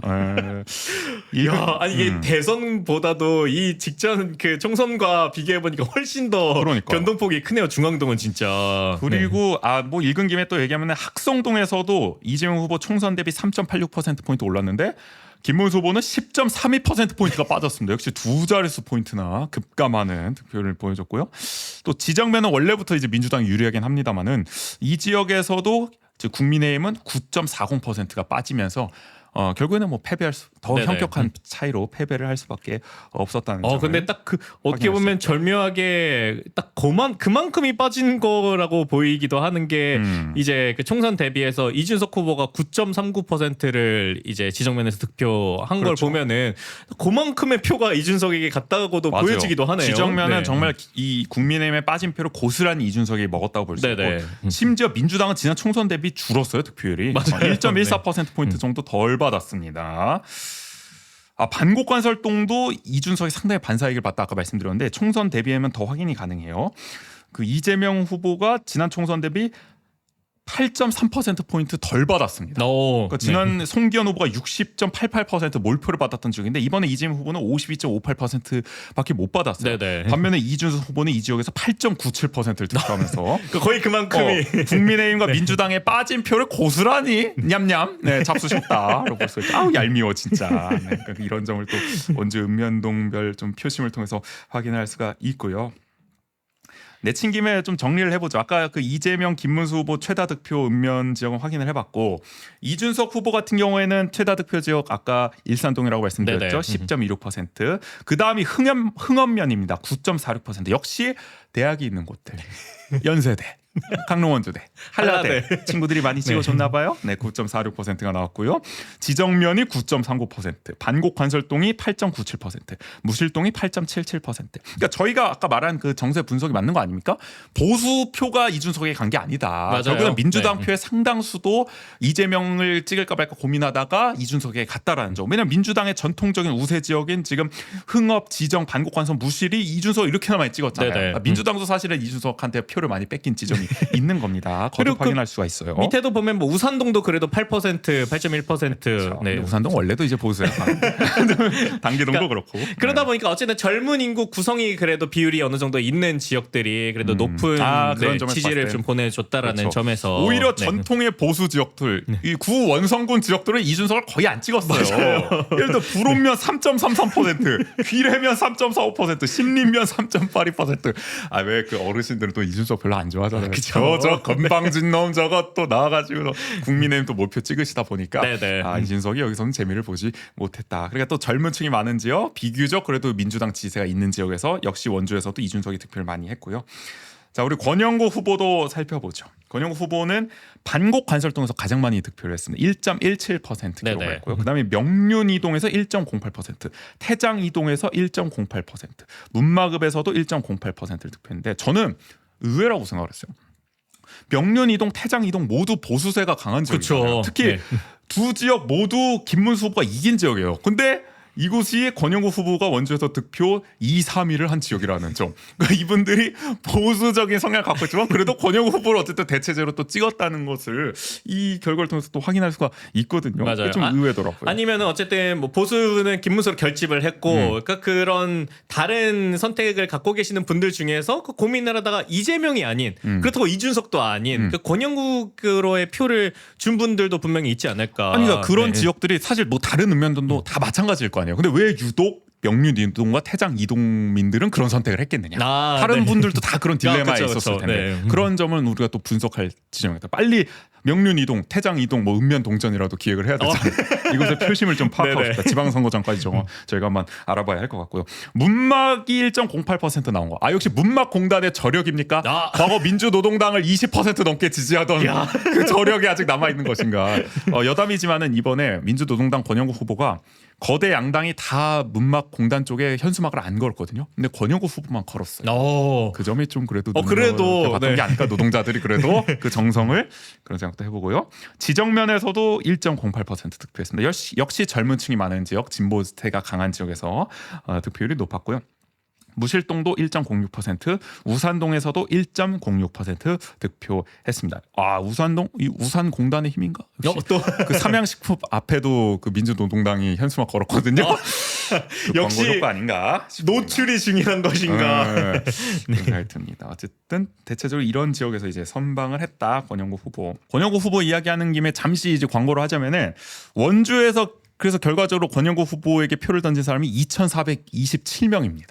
이게 대선보다도 이 직전 그 총선과 비교해 보니까 훨씬 더 변동폭이 크네요. 중앙동은 진짜. 그리고 뭐 읽은 김에 또 얘기하면 학성동에서도 이재명 후보 총선 대비 3.86% 포인트 올랐는데 김문수 후보는 10.32% 포인트가 빠졌습니다. 역시 두 자릿수 포인트나 급감하는 득표를 보여줬고요. 또 지정면은 원래부터 이제 민주당이 유리하긴 합니다만은 이 지역에서도 국민의힘은 9.40%가 빠지면서 결국에는 뭐 패배할 더 현격한 차이로 패배를 할 수밖에 없었다는 점을. 근데 딱 그 어떻게 보면 절묘하게 딱 그만큼이 빠진 거라고 보이기도 하는 게 이제 그 총선 대비해서 이준석 후보가 9.39%를 이제 지정면에서 득표한 걸 보면은 그만큼의 표가 이준석에게 갔다고도 보여지기도 하네요. 지정면은 정말 이 국민의힘에 빠진 표를 고스란히 이준석이 먹었다고 볼 수 있고 심지어 민주당은 지난 총선 대비 줄었어요 득표율이. 1.14% 포인트 정도 덜 받았습니다. 반곡관설동도 이준석이 상당히 반사이익을 봤다 아까 말씀드렸는데 총선 대비하면 더 확인이 가능해요. 그 이재명 후보가 지난 총선 대비 8.3% 포인트 덜 받았습니다. 그러니까 지난 송기현 후보가 60.88% 몰표를 받았던 지역인데 이번에 이재명 후보는 52.58%밖에 못 받았어요. 반면에 이준석 후보는 이 지역에서 8.97%를 득표하면서 거의 그만큼이 국민의힘과 민주당의 빠진 표를 고스란히 냠냠 잡수셨다라고 볼 수 있죠. 얄미워 진짜. 그러니까 이런 점을 또 원주 읍면동별 좀 표심을 통해서 확인할 수가 있고요. 내친 김에 좀 정리를 해보죠. 아까 그 이재명, 김문수 후보 최다 득표 읍면 지역은 확인을 해봤고 이준석 후보 같은 경우에는 최다 득표 지역 아까 일산동이라고 말씀드렸죠. 10.26%. 그 다음이 흥원면입니다. 9.46%. 역시 대학이 있는 곳들. 연세대. 강릉원주대, 한라대 친구들이 많이 찍어줬나 봐요. 9.46%가 나왔고요. 지정면이 9.39%, 반곡관설동이 8.97%, 무실동이 8.77%. 그러니까 저희가 아까 말한 그 정세 분석이 맞는 거 아닙니까? 보수표가 이준석에 간 게 아니다. 결국은 민주당 표의 상당수도 이재명을 찍을까 말까 고민하다가 이준석에 갔다라는 점. 왜냐하면 민주당의 전통적인 우세 지역인 지금 흥업, 지정, 반곡관설, 무실이 이준석 이렇게나 많이 찍었잖아요. 민주당도 사실은 이준석한테 표를 많이 뺏긴 지점이 있는 겁니다. 거듭 확인할 수가 있어요. 밑에도 보면 뭐 우산동도 그래도 8%, 8.1%. 그렇죠. 우산동 원래도 이제 보수야. 단계동도 그렇고. 그러다 보니까 어쨌든 젊은 인구 구성이 그래도 비율이 어느 정도 있는 지역들이 그래도 높은 그런 지지를 좀 보내줬다라는 점에서 오히려 전통의 보수 지역들, 이 구원성군 지역들은 이준석을 거의 안 찍었어요. 예를 들어 불온면 3.33%, 귀래면 3.45%, 신림면 3.82%. 왜 그 어르신들은 또 이준석 별로 안 좋아하잖아요. 저 건방진 놈 저거 또 나와가지고 국민의힘 또 몰표 찍으시다 보니까 이준석이 여기서는 재미를 보지 못했다. 그러니까 또 젊은 층이 많은 지역, 비교적 그래도 민주당 지지세가 있는 지역에서 역시 원주에서도 이준석이 득표를 많이 했고요. 자, 우리 권영구 후보도 살펴보죠. 권영구 후보는 반곡 관설동에서 가장 많이 득표를 했습니다. 1.17% 기록을 네네. 했고요. 그다음에 명륜 이동에서 1.08%, 태장 이동에서 1.08%, 문마급에서도 1.08%를 득표했는데 저는 의외라고 생각을 했어요. 명륜 이동, 태장 이동 모두 보수세가 강한 지역이잖아요. 그쵸. 특히 네. 두 지역 모두 김문수 후보가 이긴 지역이에요. 근데 이곳이 권영구 후보가 원주에서 득표 2, 3위를 한 지역이라는 점. 그러니까 이분들이 보수적인 성향을 갖고 있지만 그래도 권영구 후보를 어쨌든 대체제로 또 찍었다는 것을 이 결과를 통해서 또 확인할 수가 있거든요. 맞아요. 그게 좀 의외더라고요. 아니면은 어쨌든 뭐 보수는 김문수로 결집을 했고, 그러니까 그런 다른 선택을 갖고 계시는 분들 중에서 그 고민을 하다가 이재명이 아닌, 그렇다고 이준석도 아닌 그 권영구로의 표를 준 분들도 분명히 있지 않을까. 아니, 그러니까 그런 네. 지역들이 사실 뭐 다른 읍면동도 다 마찬가지일 거 아니에요. 근데 왜 유독 명륜 이동과 태장 이동민들은 그런 선택을 했겠느냐. 아, 다른 네. 분들도 다 그런 딜레마에 그쵸, 있었을 그쵸. 텐데 네. 그런 점은 우리가 또 분석할 지점이다. 빨리 명륜 이동, 태장 이동, 뭐 읍면 동전이라도 기획을 해야 되잖아요. 이곳의 표심을 좀 파악하고 네네. 싶다. 지방선거전까지 저희가 한번 알아봐야 할 것 같고요. 문막이 1.08% 나온 거. 아, 역시 문막공단의 저력입니까? 아. 과거 민주노동당을 20% 넘게 지지하던 그 저력이 아직 남아 있는 것인가? 여담이지만은 이번에 민주노동당 권영구 후보가 거대 양당이 다 문막공단 쪽에 현수막을 안 걸었거든요. 근데 권영구 후보만 걸었어요. 그 점이 좀 그래도 그래도, 봤던 네. 게 아닐까. 노동자들이 그래도 그 정성을 그런 생각도 해보고요. 지정면에서도 1.08% 득표했습니다. 역시 젊은 층이 많은 지역, 진보세가 강한 지역에서 득표율이 높았고요. 무실동도 1.06%, 우산동에서도 1.06% 득표했습니다. 아, 우산동, 이 우산공단의 힘인가? 역시 또 그 삼양식품 앞에도 그 민주노동당이 현수막 걸었거든요. 그 역시 광고 효과 아닌가? 싶습니다. 노출이 중요한 것인가. 그런 생각이 듭니다. 어쨌든 대체적으로 이런 지역에서 이제 선방을 했다. 권영구 후보. 권영구 후보 이야기하는 김에 잠시 이제 광고를 하자면은 원주에서 그래서 결과적으로 권영구 후보에게 표를 던진 사람이 2,427명입니다.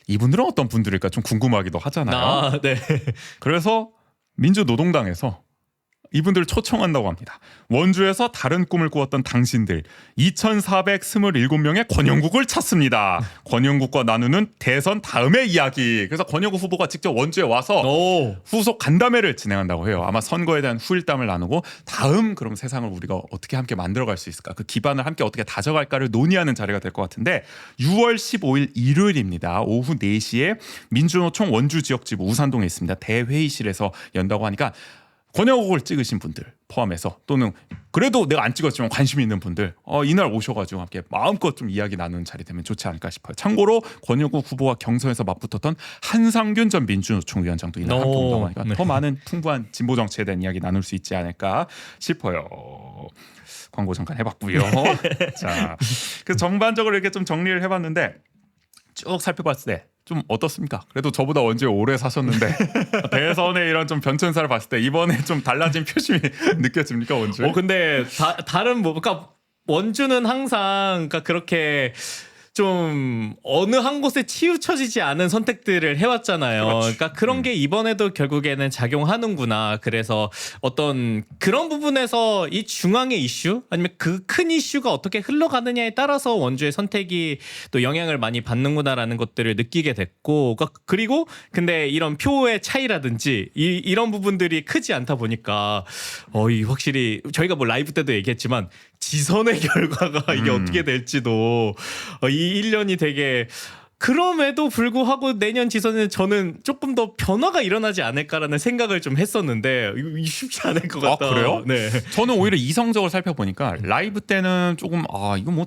이분들은 어떤 분들일까 좀 궁금하기도 하잖아요. 네. 그래서 민주노동당에서 이분들을 초청한다고 합니다. 원주에서 다른 꿈을 꾸었던 당신들 2,427명의 권영국을 찾습니다. 권영국과 나누는 대선 다음의 이야기. 그래서 권영국 후보가 직접 원주에 와서 후속 간담회를 진행한다고 해요. 아마 선거에 대한 후일담을 나누고 다음 그럼 세상을 우리가 어떻게 함께 만들어갈 수 있을까, 그 기반을 함께 어떻게 다져갈까를 논의하는 자리가 될 것 같은데 6월 15일 일요일입니다. 오후 4시에 민주노총 원주지역지부 우산동에 있습니다. 대회의실에서 연다고 하니까 권영국을 찍으신 분들 포함해서 또는 그래도 내가 안 찍었지만 관심 있는 분들 이날 오셔가지고 함께 마음껏 좀 이야기 나누는 자리 되면 좋지 않을까 싶어요. 참고로 권영국 후보와 경선에서 맞붙었던 한상균 전 민주노총 위원장도 이날 함께 온다고 하니까 더 많은 풍부한 진보 정치에 대한 이야기 나눌 수 있지 않을까 싶어요. 광고 잠깐 해봤고요. 자, 그 전반적으로 이렇게 좀 정리를 해봤는데 쭉 살펴봤을 때 좀 어떻습니까? 그래도 저보다 원주에 오래 사셨는데 대선의 이런 좀 변천사를 봤을 때 이번에 좀 달라진 표심이 느껴집니까, 원주에? 근데 다른 뭐 그러니까 원주는 항상 그러니까 그렇게 좀 어느 한 곳에 치우쳐지지 않은 선택들을 해왔잖아요. 그러니까 그런 게 이번에도 결국에는 작용하는구나. 그래서 어떤 그런 부분에서 이 중앙의 이슈 아니면 그 큰 이슈가 어떻게 흘러가느냐에 따라서 원주의 선택이 또 영향을 많이 받는구나라는 것들을 느끼게 됐고, 그리고 근데 이런 표의 차이라든지 이런 부분들이 크지 않다 보니까 이 확실히 저희가 뭐 라이브 때도 얘기했지만 지선의 결과가 이게 어떻게 될지도 이 1년이 되게 그럼에도 불구하고 내년 지선에는 저는 조금 더 변화가 일어나지 않을까라는 생각을 좀 했었는데 이거 쉽지 않을 것 같다. 그래요? 네. 저는 오히려 이성적으로 살펴보니까 라이브 때는 조금 이거 뭐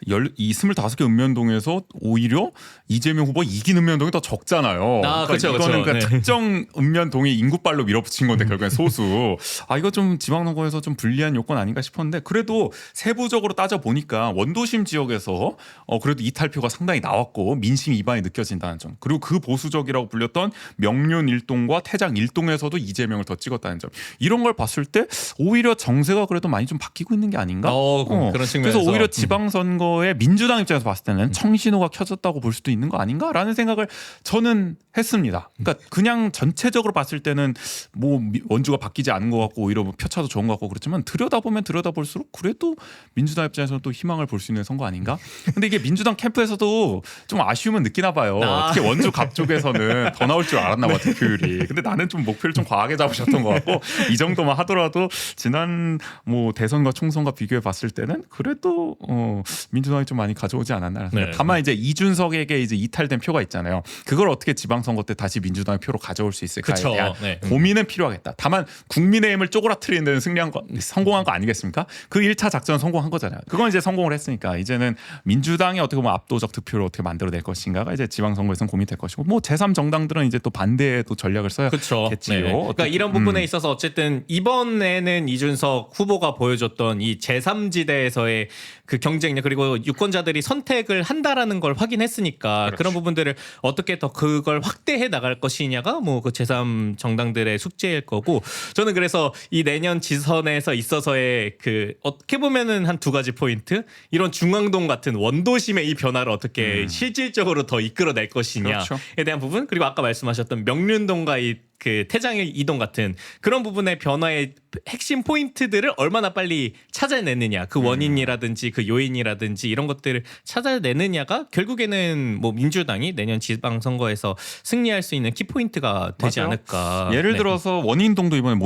25개 읍면동에서 오히려 이재명 후보 이긴 읍면동이 더 적잖아요. 그렇죠, 이거는 그렇죠. 네. 특정 읍면동이 인구빨로 밀어붙인 건데 결국엔 소수. 이거 좀 지방선거에서 좀 불리한 요건 아닌가 싶었는데 그래도 세부적으로 따져 보니까 원도심 지역에서 그래도 이탈표가 상당히 나왔고 민심 이반이 느껴진다는 점, 그리고 그 보수적이라고 불렸던 명륜 1동과 태장 1동에서도 이재명을 더 찍었다는 점, 이런 걸 봤을 때 오히려 정세가 그래도 많이 좀 바뀌고 있는 게 아닌가? 그런 측면에서 그래서 오히려 지방선거에 민주당 입장에서 봤을 때는 청신호가 켜졌다고 볼 수도 있는 거 아닌가라는 생각을 저는 했습니다. 그러니까 그냥 전체적으로 봤을 때는 뭐 원주가 바뀌지 않은 것 같고 오히려 뭐 표차도 좋은 것 같고 그렇지만 들여다보면 들여다볼수록 그래도 민주당 입장에서는 또 희망을 볼 수 있는 선거 아닌가? 근데 이게 민주당 캠프에서도 좀 아쉬움은 느끼나 봐요. 특히 원주 갑 쪽에서는 더 나올 줄 알았나 봐 득표율이. 근데 나는 좀 목표를 좀 과하게 잡으셨던 것 같고 이 정도만 하더라도 지난 뭐 대선과 총선과 비교해 봤을 때는 그래도 민주당이 좀 많이 가져오지 않았나. 네. 다만 이제 이준석에게 이제 이탈된 표가 있잖아요. 그걸 어떻게 지방선거 때 다시 민주당의 표로 가져올 수 있을까에 그쵸. 대한 네. 고민은 필요하겠다. 다만 국민의힘을 쪼그라뜨리는 데는 성공한 거 아니겠습니까? 그 1차 작전 성공한 거잖아요. 그건 이제 성공을 했으니까 이제는 민주당이 어떻게 보면 압도적 득표를 어떻게 만들어낼 것인가가 이제 지방선거에서는 고민될 것이고 뭐 제3정당들은 이제 또 반대의 또 전략을 그렇죠. 써야겠지요. 그러니까 이런 부분에 있어서 어쨌든 이번에는 이준석 후보가 보여줬던 이 제3지대에서의 그 경쟁력 그리고 유권자들이 선택을 한다라는 걸 확인했으니까 그렇죠. 그런 부분들을 어떻게 더 그걸 확대해 나갈 것이냐가 뭐 그 제3정당들의 숙제일 거고 저는 그래서 이 내년 지선에서 있어서의 그 어떻게 보면은 한 두 가지 포인트 이런 중앙동 같은 원도심의 이 변화를 어떻게 실질적으로 더 이끌어낼 것이냐에 그렇죠. 대한 부분 그리고 아까 말씀하셨던 명륜동과 이 그 태장의 이동 같은 그런 부분의 변화의 핵심 포인트들을 얼마나 빨리 찾아내느냐 그 원인이라든지 그 요인이라든지 이런 것들을 찾아내느냐가 결국에는 뭐 민주당이 내년 지방선거에서 승리할 수 있는 키포인트가 되지 맞아요. 않을까. 예를 네. 들어서 원인동도 이번에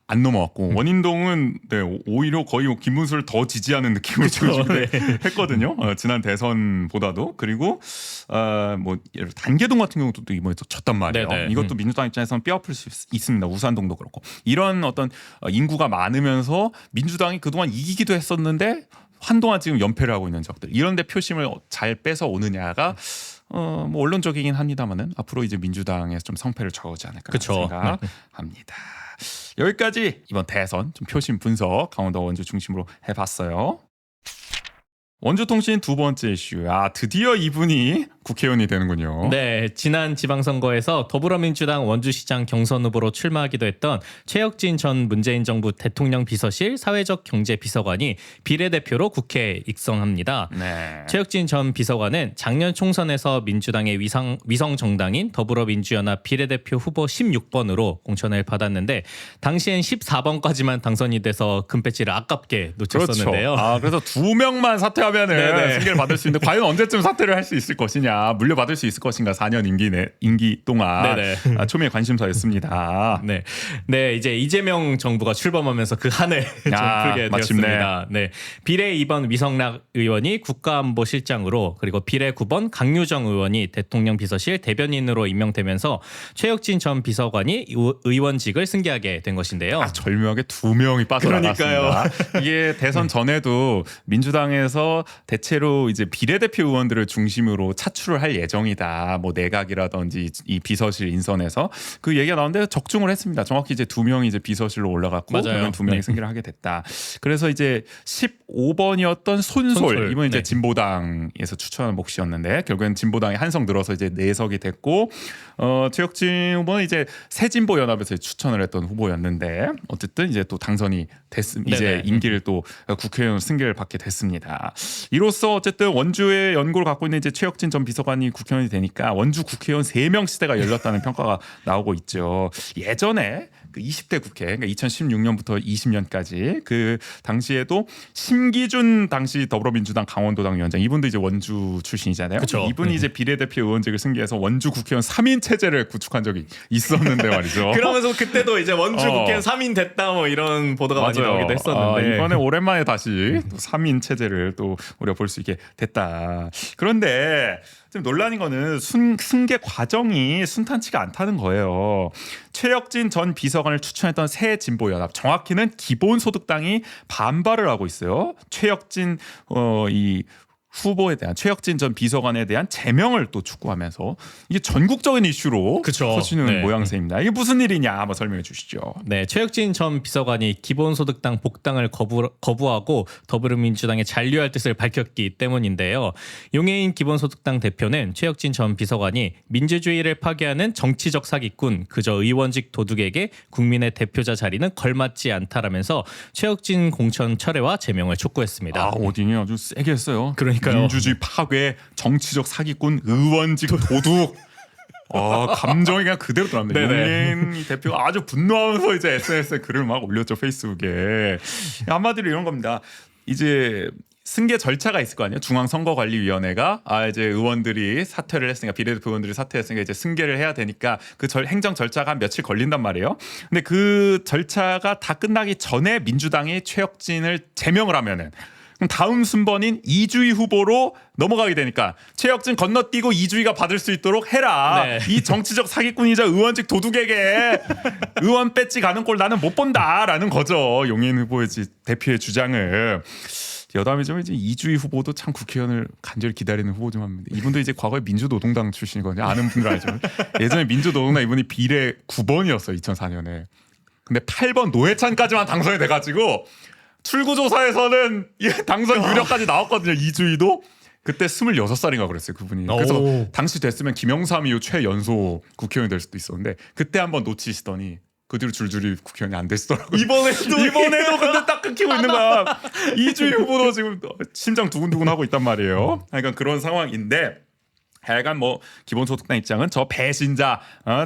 안 넘어왔고 원인동은 오히려 거의 김문수를 더 지지하는 느낌으로 보여주긴 했거든요. 지난 대선보다도 그리고 뭐 예를 들어 단계동 같은 경우도 이번에 또 졌단 말이에요. 네네. 이것도 민주당 입장에서는 뼈아플 수 있습니다. 우산동도 그렇고 이런 어떤 인구가 많으면서 민주당이 그동안 이기기도 했었는데 한동안 지금 연패를 하고 있는 적들 이런 데 표심을 잘 뺏어 오느냐가 뭐 언론적이긴 합니다만은 앞으로 이제 민주당에서 좀 성패를 저어오지 않을까 그쵸. 생각합니다. 여기까지 이번 대선 좀 표심 분석 강원도 원주 중심으로 해봤어요. 원주통신 두 번째 이슈. 드디어 이분이 국회의원이 되는군요. 네, 지난 지방선거에서 더불어민주당 원주시장 경선 후보로 출마하기도 했던 최혁진 전 문재인 정부 대통령 비서실 사회적 경제 비서관이 비례대표로 국회에 입성합니다. 네. 최혁진 전 비서관은 작년 총선에서 민주당의 위성 정당인 더불어민주연합 비례대표 후보 16번으로 공천을 받았는데 당시엔 14번까지만 당선이 돼서 금배지를 아깝게 놓쳤었는데요. 그렇죠. 그래서 두 명만 사퇴하면은 네네. 승계를 받을 수 있는데 과연 언제쯤 사퇴를 할 수 있을 것이냐, 물려받을 수 있을 것인가 4년 임기 동안 네네. 초미의 관심사였습니다. 네, 네 이제 이재명 정부가 출범하면서 그 한을 좀 풀게 마침내. 되었습니다. 네, 비례 2번 위성락 의원이 국가안보실장으로 그리고 비례 9번 강유정 의원이 대통령 비서실 대변인으로 임명되면서 최혁진 전 비서관이 의원직을 승계하게 된 것인데요. 절묘하게 두 명이 빠져나갔습니다. 그러니까요. 이게 대선 전에도 민주당에서 대체로 이제 비례대표 의원들을 중심으로 차출을 할 예정이다. 뭐 내각이라든지 이 비서실 인선에서 그 얘기가 나오는데 적중을 했습니다. 정확히 이제 두 명이 이제 비서실로 올라갔고 맞아요. 두 명이 네. 승계를 하게 됐다. 그래서 이제 15번이었던 손솔 이번 이제 네. 진보당에서 추천한 몫이었는데 결국엔 진보당이 한석 늘어서 이제 내석이 됐고 최혁진 후보는 이제 새진보 연합에서 추천을 했던 후보였는데 어쨌든 이제 또 당선이 됐습니다. 이제 네네. 임기를 또 국회의원 승계를 받게 됐습니다. 이로써 어쨌든 원주의 연고를 갖고 있는 이제 최혁진 전 비서관이 국회의원이 되니까 원주 국회의원 3명 시대가 열렸다는 평가가 나오고 있죠. 예전에 그 20대 국회, 그러니까 2016년부터 20년까지 그 당시에도 심기준 당시 더불어민주당 강원도당 위원장 이분도 이제 원주 출신이잖아요. 그쵸. 이분이 이제 비례대표 의원직을 승계해서 원주 국회의원 3인 체제를 구축한 적이 있었는데 말이죠. 그러면서 그때도 이제 원주 국회의원 3인 됐다 뭐 이런 보도가 많이 나오기도 했었는데 이번에 오랜만에 다시 또 3인 체제를 또 우리가 볼 수 있게 됐다. 그런데 좀 논란인 거는 승계 과정이 순탄치가 않다는 거예요. 최혁진 전 비서관을 추천했던 새 진보연합, 정확히는 기본소득당이 반발을 하고 있어요. 최혁진 이 후보에 대한 최혁진 전 비서관에 대한 제명을 또 촉구하면서 이게 전국적인 이슈로 그쵸. 커지는 네. 모양새입니다. 이게 무슨 일이냐 한번 설명해 주시죠. 네, 최혁진 전 비서관이 기본소득당 복당을 거부하고 더불어민주당에 잔류할 뜻을 밝혔기 때문인데요. 용해인 기본소득당 대표는 최혁진 전 비서관이 민주주의를 파괴하는 정치적 사기꾼, 그저 의원직 도둑에게 국민의 대표자 자리는 걸맞지 않다라면서 최혁진 공천 철회와 제명을 촉구했습니다. 오딘이 아주 세게 했어요. 그러니까요. 민주주의 파괴, 정치적 사기꾼, 의원직 도둑. 감정이 그냥 그대로 드러납니다. 네네. 용인 대표가 아주 분노하면서 이제 SNS에 글을 막 올렸죠. 페이스북에. 한마디로 이런 겁니다. 이제 승계 절차가 있을 거 아니에요. 중앙선거관리위원회가 이제 의원들이 사퇴를 했으니까 비례대표 의원들이 사퇴했으니까 이제 승계를 해야 되니까 그 행정 절차가 한 며칠 걸린단 말이에요. 근데 그 절차가 다 끝나기 전에 민주당이 최혁진을 제명을 하면은 그럼 다음 순번인 이주희 후보로 넘어가게 되니까 최혁진 건너뛰고 이주희가 받을 수 있도록 해라. 네. 이 정치적 사기꾼이자 의원직 도둑에게 의원 배지 가는 꼴 나는 못 본다라는 거죠. 용인 후보의 대표의 주장을. 여담이지만 이제 이주희 후보도 참 국회의원을 간절히 기다리는 후보 중 한 분. 이분도 이제 과거에 민주노동당 출신이거든요. 아는 분들 알죠. 예전에 민주노동당 이분이 비례 9번이었어요. 2004년에. 근데 8번 노회찬까지만 당선이 돼가지고 출구조사에서는 당선 유력까지 나왔거든요. 이주희도. 그때 26살인가 그랬어요. 그분이. 그래서 당시 됐으면 김영삼 이후 최연소 국회의원이 될 수도 있었는데 그때 한번 놓치시더니 그 뒤로 줄줄이 국회의원이 안 되시더라고요. 이번에도 근데 딱 끊기고 있는 거야. 이주희 후보도 지금 심장 두근두근 하고 있단 말이에요. 그러니까 그런 상황인데 하여간 뭐 기본소득당 입장은 저 배신자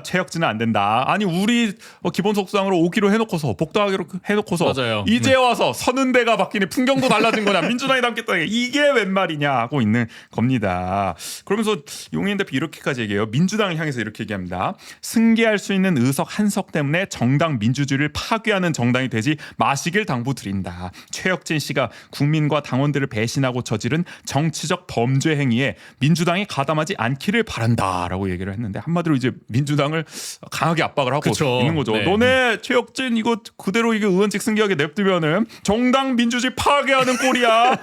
최혁진은 안 된다. 아니 우리 기본소득당으로 오기로 해놓고서 복당하기로 해놓고서 맞아요. 이제 와서 서는 데가 바뀌니 풍경도 달라진 거냐. 민주당이 담겠다. 이게 웬 말이냐 하고 있는 겁니다. 그러면서 용인 대표 이렇게까지 얘기해요. 민주당을 향해서 이렇게 얘기합니다. 승계할 수 있는 의석 한 석 때문에 정당 민주주의를 파괴하는 정당이 되지 마시길 당부드린다. 최혁진 씨가 국민과 당원들을 배신하고 저지른 정치적 범죄 행위에 민주당이 가담하지 않기를 바란다라고 얘기를 했는데 한마디로 이제 민주당을 강하게 압박을 하고 그쵸. 있는 거죠. 네. 너네 최혁진 이거 그대로 이게 의원직 승계하게 냅두면은 정당 민주주의 파괴하는 꼴이야.